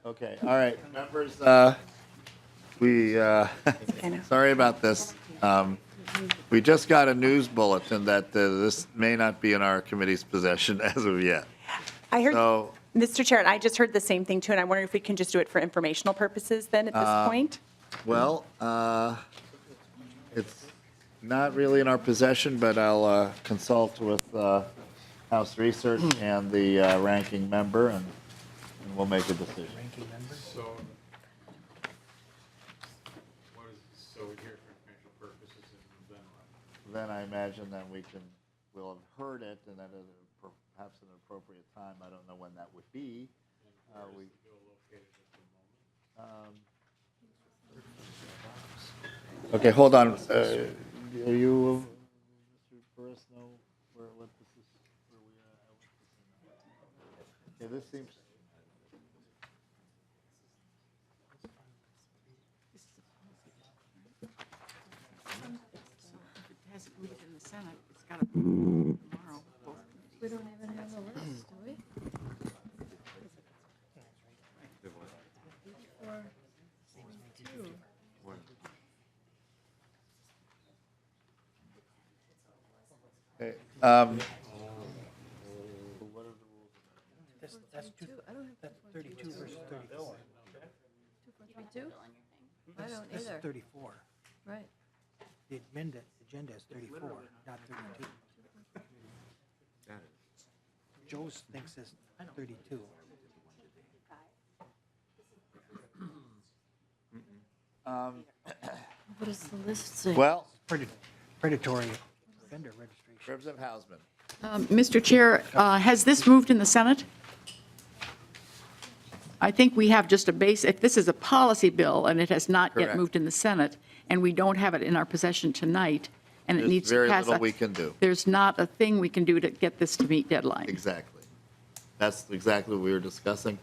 Okay, all right, members, sorry about this. We just got a news bulletin that this may not be in our committee's possession as of yet. I heard, So, Mr. Chair, and I just heard the same thing too, and I wonder if we can just do it for informational purposes then at this point? well, it's not really in our possession, but I'll consult with House Research and the ranking member, and we'll make a decision. So, what is, so then I imagine then we'll have heard it, and then at perhaps an appropriate time, I don't know when that would be. Okay, hold on. Are you, Mr. Burris, know what this is, where we are? Okay, this seems. If it hasn't moved in the Senate, it's got to be tomorrow. We don't even have a list, do we? Okay, That's 32 versus 34. 2? I don't This is either. 34. Right. The amended agenda is 34, not 32. Joe's thinks it's 32. What does the list say? well, Predatory vendor registration. Representative Hausman. Mr. Chair, has this moved in the Senate? I think we have just a base, if this is a policy bill and it has not yet Correct. moved in the Senate, and we don't have it in our possession tonight, and it There's needs to very pass. little we can do. There's not a thing we can do to get this to meet deadline. Exactly. That's exactly what we were discussing.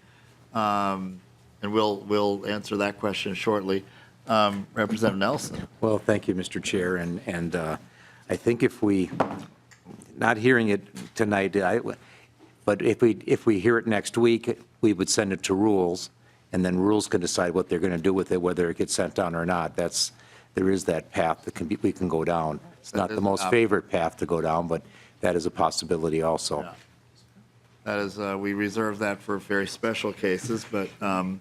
And we'll answer that question shortly. Representative Nelson. Well, thank you, Mr. Chair, and I think if we, not hearing it tonight, but if we hear it next week, we would send it to Rules, and then Rules can decide what they're going to do with it, whether it gets sent down or not. There is that path that we can go down. It's not the most favorite path to go down, but that is a possibility also. Yeah. That is, we reserve that for very special cases, but that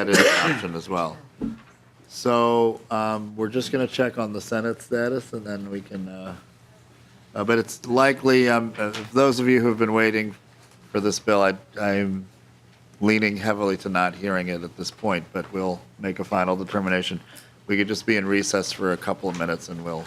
is an option as well. So we're just going to check on the Senate status, and then we can, but it's likely, those of you who have been waiting for this bill, I'm leaning heavily to not hearing it at this point, but we'll make a final determination. We could just be in recess for a couple of minutes, and we'll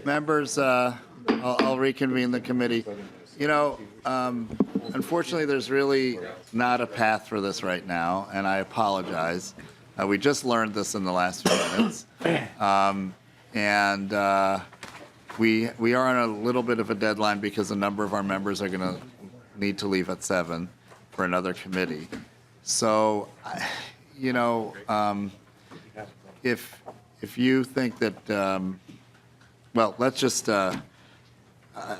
Members, I'll reconvene the committee. You know, unfortunately, there's really not a path for this right now, and I apologize. We just learned this in the last few minutes. We are on a little bit of a deadline because a number of our members are going to need to leave at 7 for another committee. So, you know, if you think that, well, let's just, I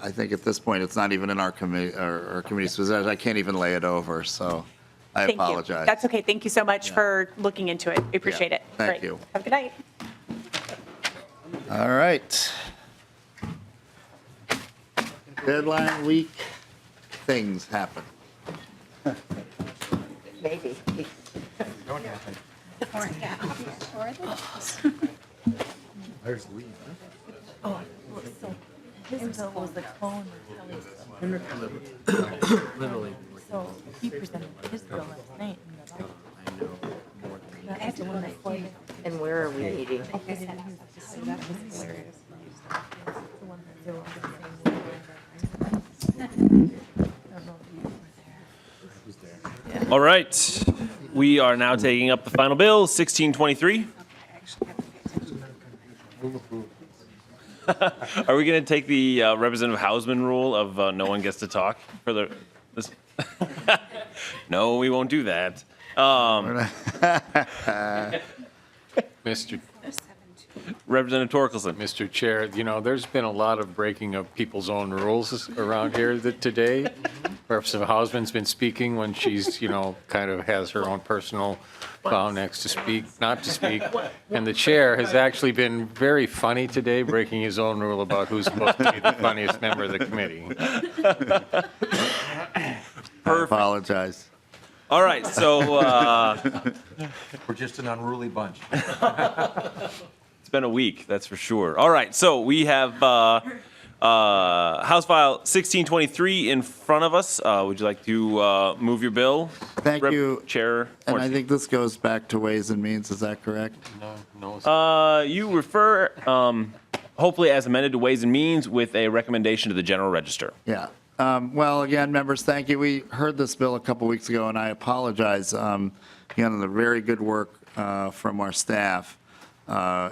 think at this point, it's not even in our committee, our committee's position. I can't even lay it over, so I Thank you. apologize. That's okay. Thank you so much for looking into it. We appreciate it. Thank Great. you. Have a good night. All right. Deadline week, things happen. Maybe. There's Lee. Oh, so his bill was the clone Literally. So he presented his bill last night. That's the one that he. And where are we meeting? All right, we are now taking up the final bill, 1623. Are we going to take the Representative Hausman rule of no one gets to talk for this? No, we won't do that. Mr. Representative Torkelson. Mr. Chair, you know, there's been a lot of breaking of people's own rules around here today. Representative Hausman's been speaking when she's, you know, kind of has her own personal clown next to speak, not to speak. And the chair has actually been very funny today, breaking his own rule about who's supposed to be the funniest member of the committee. I apologize. All right, so We're just an unruly bunch. it's been a week, that's for sure. All right, so we have House File 1623 in front of us. Would you like to move your bill? Thank you. Chair. And I think this goes back to Ways and Means, is that correct? No. You refer, hopefully as amended to Ways and Means with a recommendation to the General Register. Yeah. Well, again, members, thank you. We heard this bill a couple weeks ago, and I apologize. Again, the very good work from our staff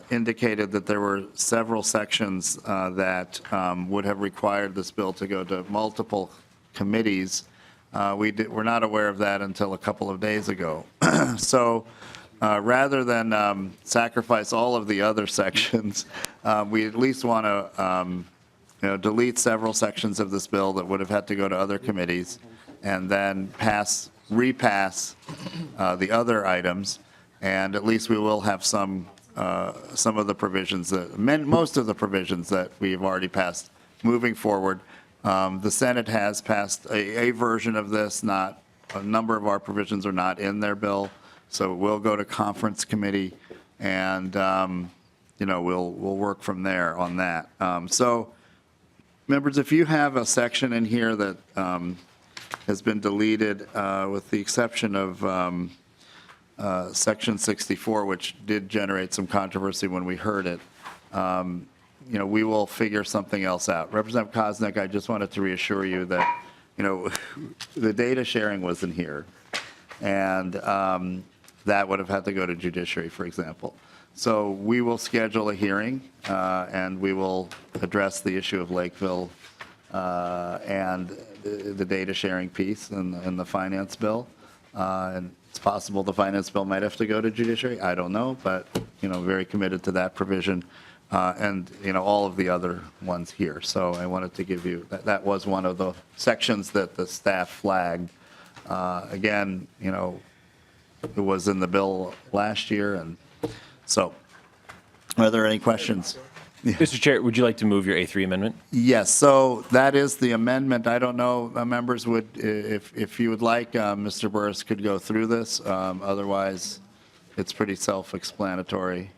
indicated that there were several sections that would have required this bill to go to multiple committees. We're not aware of that until a couple of days ago. So rather than sacrifice all of the other sections, we at least want to delete several sections of this bill that would have had to go to other committees, and then repass the other items, and at least we will have some of the provisions most of the provisions that we've already passed moving forward. The Senate has passed a version of this. Not a number of our provisions are not in their bill, so it will go to conference committee, and we'll work from there on that. So. Members, if you have a section in here that has been deleted, with the exception of Section 64, which did generate some controversy when we heard it, we will figure something else out. Representative Koznick, I just wanted to reassure you that, the data sharing wasn't here, and that would have had to go to judiciary, for example. So we will schedule a hearing, and we will address the issue of Lakeville and the data sharing piece and the finance bill. And it's possible the finance bill might have to go to judiciary. I don't know, but, very committed to that provision and, all of the other ones here. So I wanted to give you, that was one of the sections that the staff flagged. Again, it was in the bill last year, and so, are there any questions? Mr. Chair, would you like to move your A3 amendment? Yes, so that is the amendment. I don't know, members would, if you would like, Mr. Burris could go through this. Otherwise, it's pretty self-explanatory.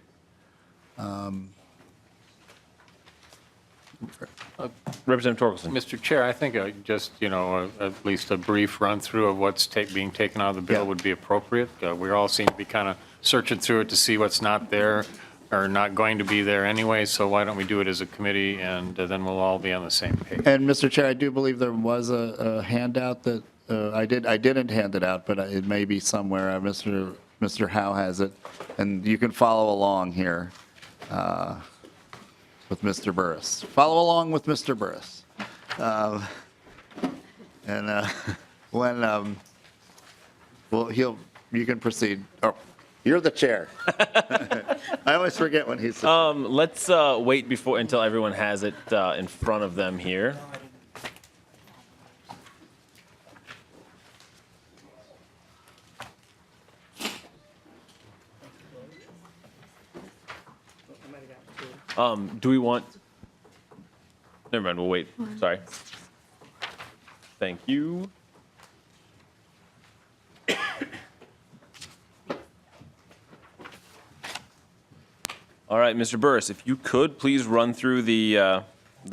Representative Torkelson. Mr. Chair, I think just, at least a brief run-through of what's being taken out of the bill would be appropriate. We all seem to be kind of searching through it to see what's not there. are not going to be there anyway, so why don't we do it as a committee, and then we'll all be on the same page. And Mr. Chair, I do believe there was a handout that, I didn't hand it out, but it may be somewhere. Mr. Howe has it, and you can follow along here with Mr. Burris. Follow along with Mr. Burris. When, well, you can proceed. Oh, you're the chair. I always forget when he's. Let's wait until everyone has it in front of them here. Do we want? Never mind. We'll wait. Sorry. Thank you. All right, Mr. Burris, if you could please run through the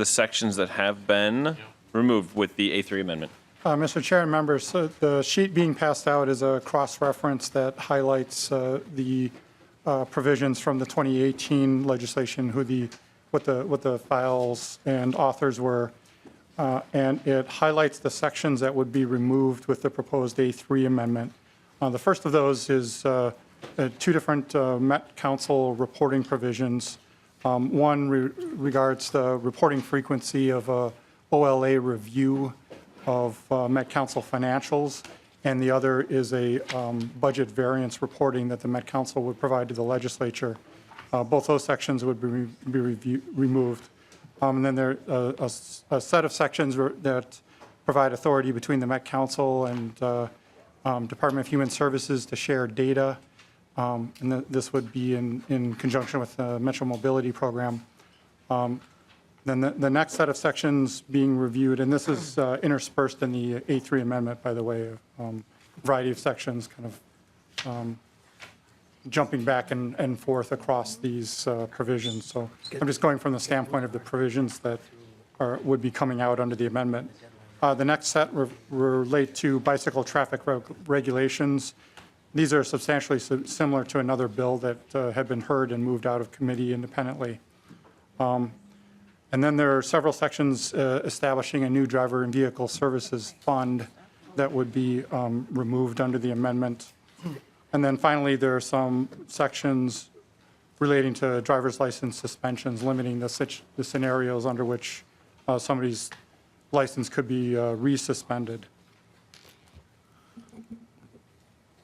sections that have been removed with the A3 amendment. Mr. Chair and members, the sheet being passed out is a cross-reference that highlights the provisions from the 2018 legislation, what the files and authors were, and it highlights the sections that would be removed with the proposed A3 amendment. The first of those is two different Met Council reporting provisions. One regards the reporting frequency of a OLA review of Met Council financials, and the other is a budget variance reporting that the Met Council would provide to the legislature. Both those sections would be removed. And then there are a set of sections that provide authority between the Met Council and Department of Human Services to share data. And this would be in conjunction with the Metro Mobility Program. Then the next set of sections being reviewed, and this is interspersed in the A3 amendment, by the way, a variety of sections kind of jumping back and forth across these provisions. So I'm just going from the standpoint of the provisions that would be coming out under the amendment. The next set relate to bicycle traffic regulations. These are substantially similar to another bill that had been heard and moved out of committee independently. And then there are several sections establishing a new driver and vehicle services fund that would be removed under the amendment. And then finally, there are some sections relating to driver's license suspensions, limiting the scenarios under which somebody's license could be resuspended.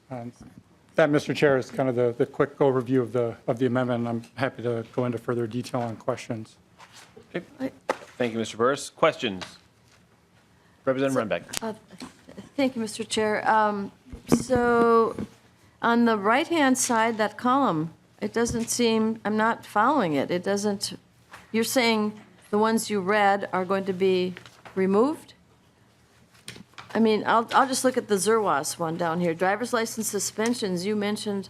That, Mr. Chair, is kind of the quick overview of the amendment. I'm happy to go into further detail on questions. Okay. Thank you, Mr. Burris. Questions? Representative Runbeck. Thank you, Mr. Chair. So on the right-hand side, that column, it doesn't seem, I'm not following it. It doesn't, you're saying the ones you read are going to be removed? I mean, I'll just look at the Zerwas one down here. Driver's license suspensions, you mentioned.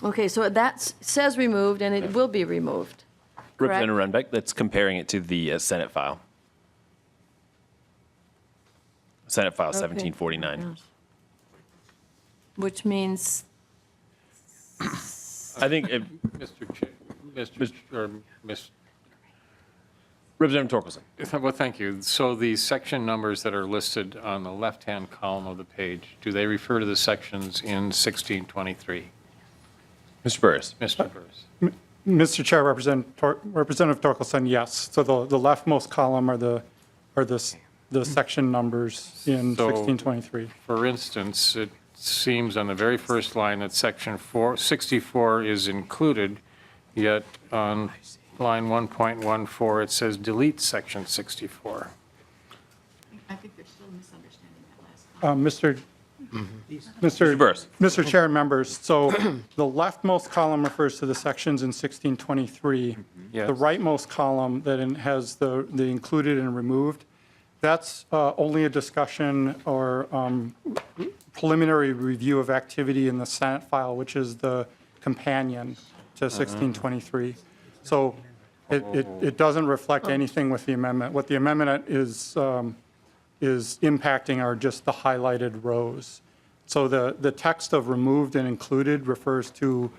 Okay, so that says removed, and it will be removed, correct? Representative Runbeck, that's comparing it to the Senate file. Senate file 1749. Which means, I think it, Mr. Chair, Ms. Representative Torkelson. Well, thank you. So the section numbers that are listed on the left-hand column of the page, do they refer to the sections in 1623? Mr. Burris. Mr. Burris. Mr. Chair, Representative Torkelson, yes. So the leftmost column are the section numbers in 1623. For instance, it seems on the very first line that section 64 is included, yet on line 1.14 it says delete section 64. I think there's still a misunderstanding that last Mr. Chair and members, so the leftmost column refers to the sections in 1623. Yes. The rightmost column that has the included and removed, that's only a discussion or preliminary review of activity in the Senate file, which is the companion to 1623. So it doesn't reflect anything with the amendment. What the amendment is impacting are just the highlighted rows. So the text of removed and included refers to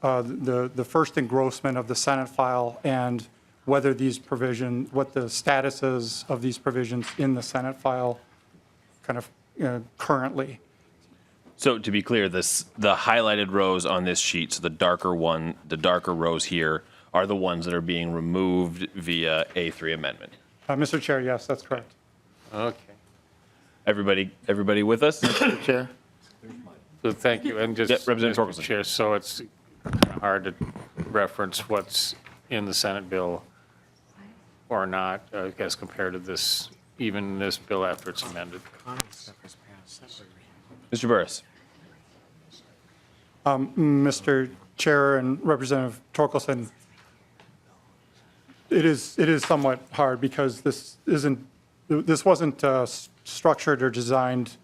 the first engrossment of the Senate file and whether these provisions, what the status is of these provisions in the Senate file kind of currently. So to be clear, the highlighted rows on this sheet, so the darker rows here are the ones that are being removed via A3 amendment. Mr. Chair, yes, that's correct. Okay. Everybody with us? Mr. Chair? So thank you. And just, Yep, Representative Mr. Torkelson. Chair, so it's hard to reference what's in the Senate bill or not, as compared to this, even this bill after it's amended. Mr. Burris. Mr. Chair and Representative Torkelson, it is somewhat hard because this wasn't structured or designed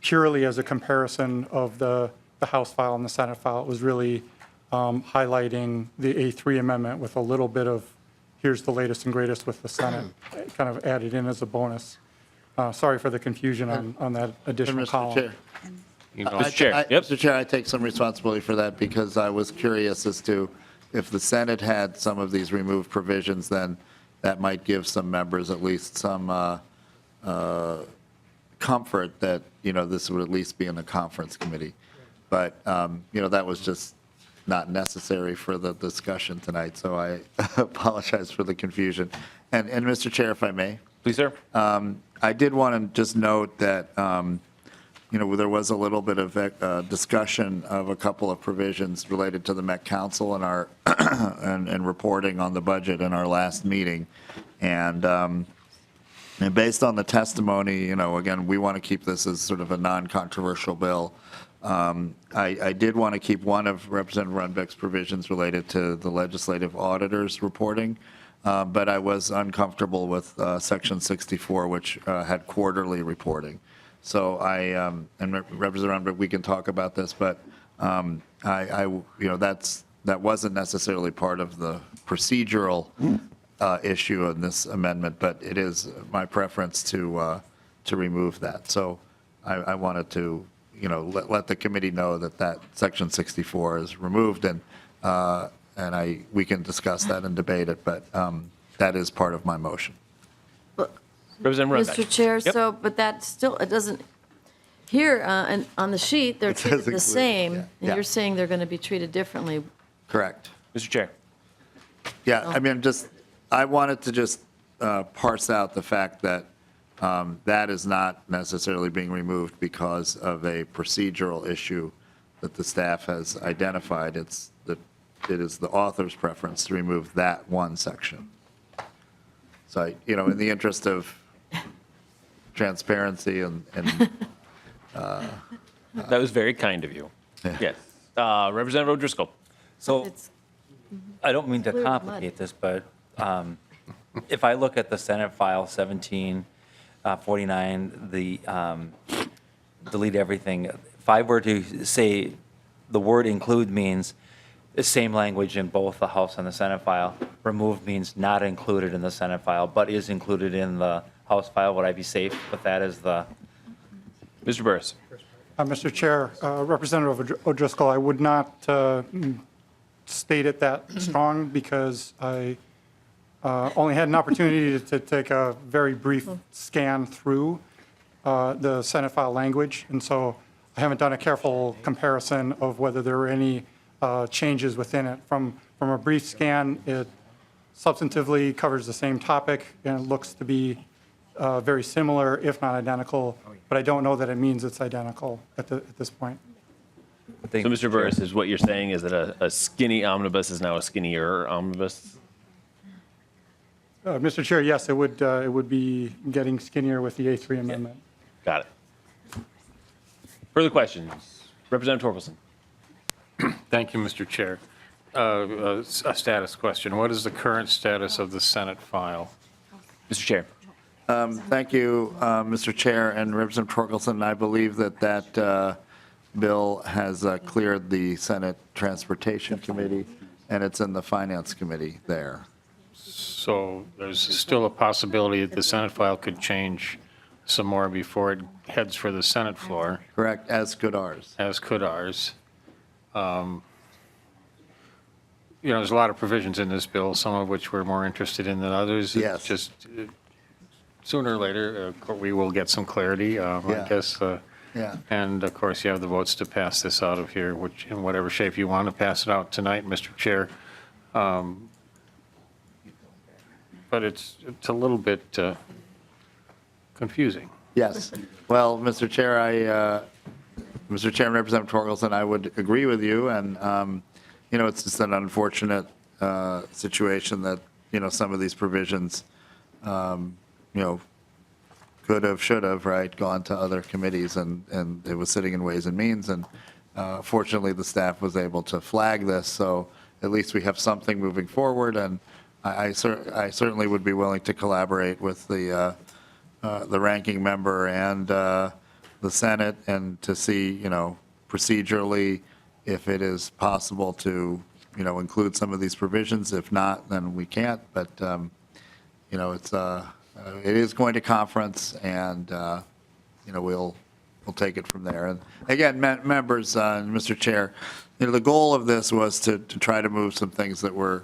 purely as a comparison of the House file and the Senate file. It was really highlighting the A3 amendment with a little bit of, here's the latest and greatest with the Senate, kind of added in as a bonus. Sorry for the confusion on that additional column. Chair. Mr. Chair, Mr. Chair, I take some responsibility for that because I was curious as to if the Senate had some of these removed provisions, then that might give some members at least some comfort that, this would at least be in the conference committee. But, that was just not necessary for the discussion tonight, so I apologize for the confusion. And Mr. Chair, if I may. Please, sir. I did want to just note that, there was a little bit of discussion of a couple of provisions related to the Met Council and our and reporting on the budget in our last meeting. And based on the testimony, again, we want to keep this as sort of a non-controversial bill. I did want to keep one of Representative Runbeck's provisions related to the legislative auditors reporting, but I was uncomfortable with Section 64, which had quarterly reporting. So and Representative Runbeck, we can talk about this, but that wasn't necessarily part of the procedural issue in this amendment, but it is my preference to remove that. So I wanted to, let the committee know that Section 64 is removed, and we can discuss that and debate it, but that is part of my motion. Representative Runbeck. Mr. Chair, Yep. so, but that still, it doesn't, here and on the sheet, they're It says treated the included, same, yeah. and Yeah. you're saying they're going to be treated differently. Correct. Mr. Chair. Yeah, I mean, I wanted to just parse out the fact that that is not necessarily being removed because of a procedural issue that the staff has identified. It is the author's preference to remove that one section. So, in the interest of transparency and That was very kind of you. Yes. Representative O'Driscoll. So It's I don't mean to clear as mud. complicate this, but if I look at the Senate file 1749, the delete everything, if I were to say the word include means the same language in both the House and the Senate file, remove means not included in the Senate file, but is included in the House file, would I be safe with that as the? Mr. Burris. Mr. Chair, Representative O'Driscoll, I would not state it that strong because I only had an opportunity to take a very brief scan through the Senate file language, and so I haven't done a careful comparison of whether there were any changes within it. From a brief scan, it substantively covers the same topic, and it looks to be very similar, if not identical, but I don't know that it means it's identical at this point. So, Mr. Burris, is what you're saying is that a skinny omnibus is now a skinnier omnibus? Mr. Chair, yes, it would be getting skinnier with the A3 amendment. Got it. Further questions? Representative Torkelson. Thank you, Mr. Chair. A status question. What is the current status of the Senate file? Mr. Chair. Thank you, Mr. Chair and Representative Torkelson. I believe that bill has cleared the Senate Transportation Committee, and it's in the Finance Committee there. So there's still a possibility that the Senate file could change some more before it heads for the Senate floor, Correct, as could ours. as could ours. There's a lot of provisions in this bill, some of which we're more interested in than others. It's Yes. just sooner or later, we will get some clarity, I Yeah. guess. Yeah. And of course, you have the votes to pass this out of here, which, in whatever shape you want to pass it out tonight, Mr. Chair. But it's a little bit confusing. Yes. Well, Mr. Chair, Mr. Chairman, Representative Torkelson, I would agree with you, and, it's just an unfortunate situation that, some of these provisions, could have, should have, right, gone to other committees, and it was sitting in Ways and Means, and fortunately, the staff was able to flag this, so at least we have something moving forward, and I certainly would be willing to collaborate with the ranking member and the Senate and to see, procedurally, if it is possible to, include some of these provisions. If not, then we can't. But, it is going to conference, and, we'll take it from there. And again, members, Mr. Chair, the goal of this was to try to move some things that were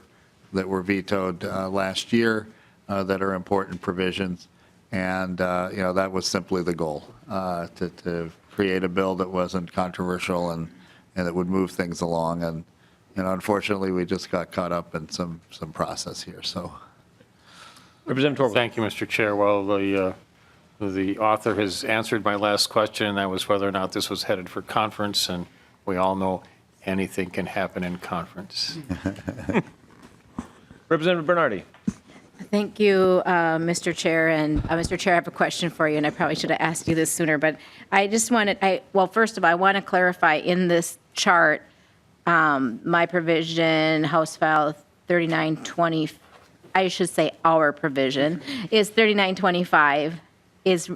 vetoed last year that are important provisions. And, that was simply the goal, to create a bill that wasn't controversial and that would move things along. And, unfortunately, we just got caught up in some process here, so. Representative Torkelson. Thank you, Mr. Chair. Well, the author has answered my last question, and that was whether or not this was headed for conference, and we all know anything can happen in conference. Representative Bernardi. Thank you, Mr. Chair. And Mr. Chair, I have a question for you, and I probably should have asked you this sooner, but I just wanted, first of all, I want to clarify in this chart, my provision, House File 3920, I should say our provision, is 3925, is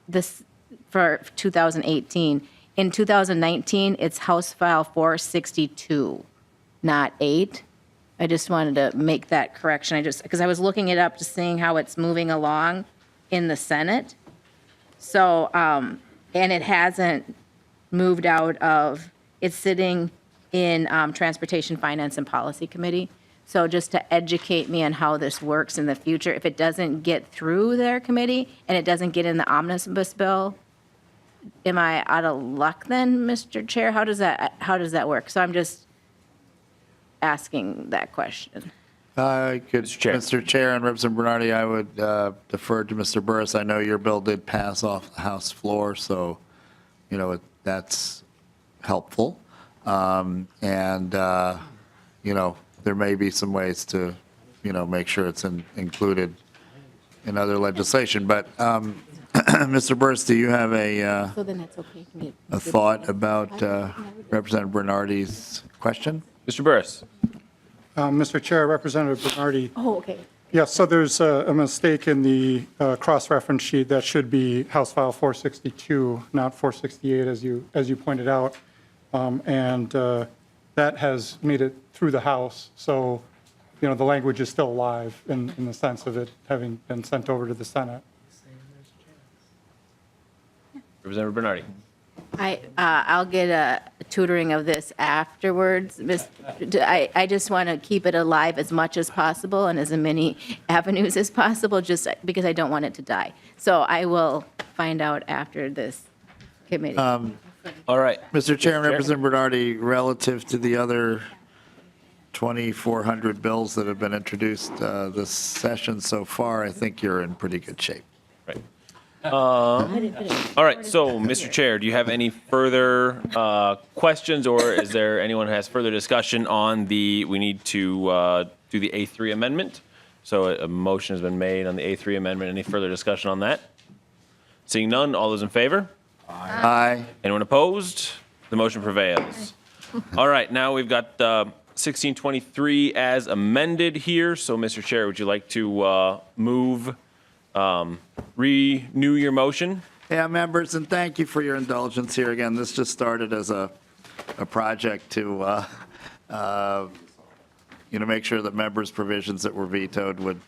this for 2018. In 2019, it's House File 462, not 8. I just wanted to make that correction. Because I was looking it up, just seeing how it's moving along in the Senate. So, and it hasn't moved out of, it's sitting in Transportation, Finance, and Policy Committee. So just to educate me on how this works in the future, if it doesn't get through their committee and it doesn't get in the omnibus bill, am I out of luck then, Mr. Chair? How does that work? So I'm just asking that question. Mr. Chair and Representative Bernardi, I would defer to Mr. Burris. I know your bill did pass off the House floor, so, that's helpful. There may be some ways to, make sure it's included in other legislation. But, Mr. Burris, do you have a thought about Representative Bernardi's question? Mr. Burris. Mr. Chair, Representative Bernardi. Oh, okay. Yes, so there's a mistake in the cross-reference sheet. That should be House File 462, not 468, as you pointed out. That has made it through the House. So, the language is still alive in the sense of it having been sent over to the Senate. Representative Bernardi. I'll get a tutoring of this afterwards. I just want to keep it alive as much as possible and as many avenues as possible, just because I don't want it to die. So I will find out after this committee. All right. Mr. Chair and Representative Bernardi, relative to the other 2,400 bills that have been introduced this session so far, I think you're in pretty good shape. Right. All right, so, Mr. Chair, do you have any further questions, or is there anyone who has further discussion on we need to do the A3 amendment? So a motion has been made on the A3 amendment. Any further discussion on that? Seeing none, all those in favor? Aye. Anyone opposed? The motion prevails. All right, now we've got 1623 as amended here. So, Mr. Chair, would you like to renew your motion? Yeah, members, and thank you for your indulgence here. Again, this just started as a project to, make sure that members' provisions that were vetoed would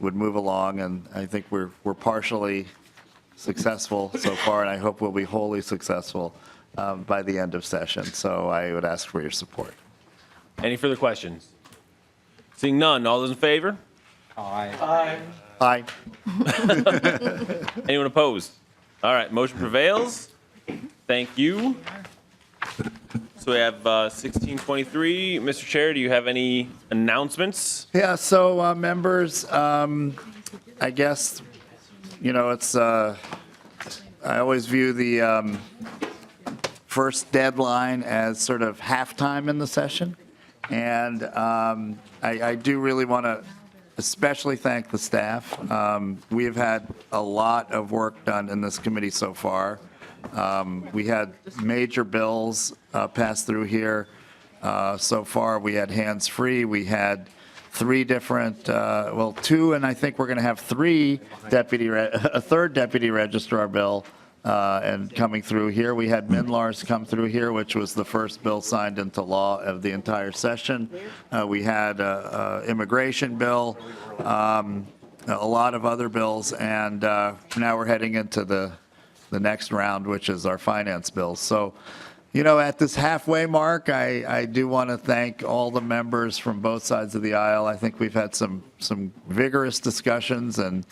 move along, and I think we're partially successful so far, and I hope we'll be wholly successful by the end of session. So I would ask for your support. Any further questions? Seeing none, all those in favor? Aye. Anyone opposed? All right, motion prevails. Thank you. So we have 1623. Mr. Chair, do you have any announcements? Yeah, so members, I guess, it's, I always view the first deadline as sort of halftime in the session. And I do really want to especially thank the staff. We have had a lot of work done in this committee so far. We had major bills pass through here. So far, we had hands-free. We had 3 different, 2, and I think we're going to have 3 a third deputy registrar bill and coming through here. We had Minlar's come through here, which was the first bill signed into law of the entire session. We had immigration bill, a lot of other bills, and now we're heading into the next round, which is our finance bills. So, at this halfway mark, I do want to thank all the members from both sides of the aisle. I think we've had some vigorous discussions and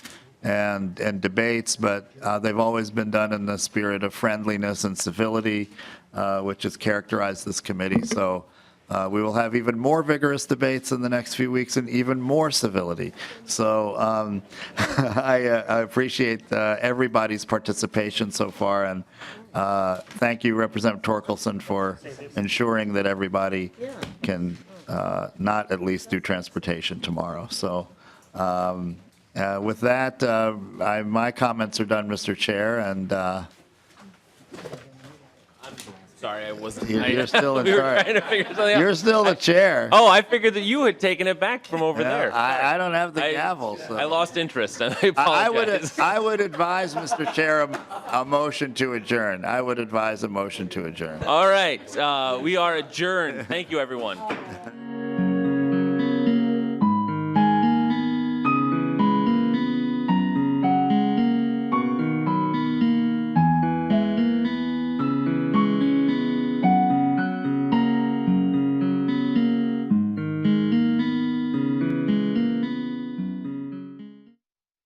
debates, but they've always been done in the spirit of friendliness and civility, which has characterized this committee. So we will have even more vigorous debates in the next few weeks and even more civility. So I appreciate everybody's participation so far, and thank you, Representative Torkelson, for ensuring that everybody can not at least do transportation tomorrow. So. With that, my comments are done, Mr. Chair, and Sorry, I wasn't. You're still in we were charge. trying to figure something out. You're still the chair. Oh, I figured that you had taken it back from over there. I don't have the gavel. So. I lost interest, and I apologize. I would advise, Mr. Chair, a motion to adjourn. I would advise a motion to adjourn. All right, we are adjourned. Thank you, everyone.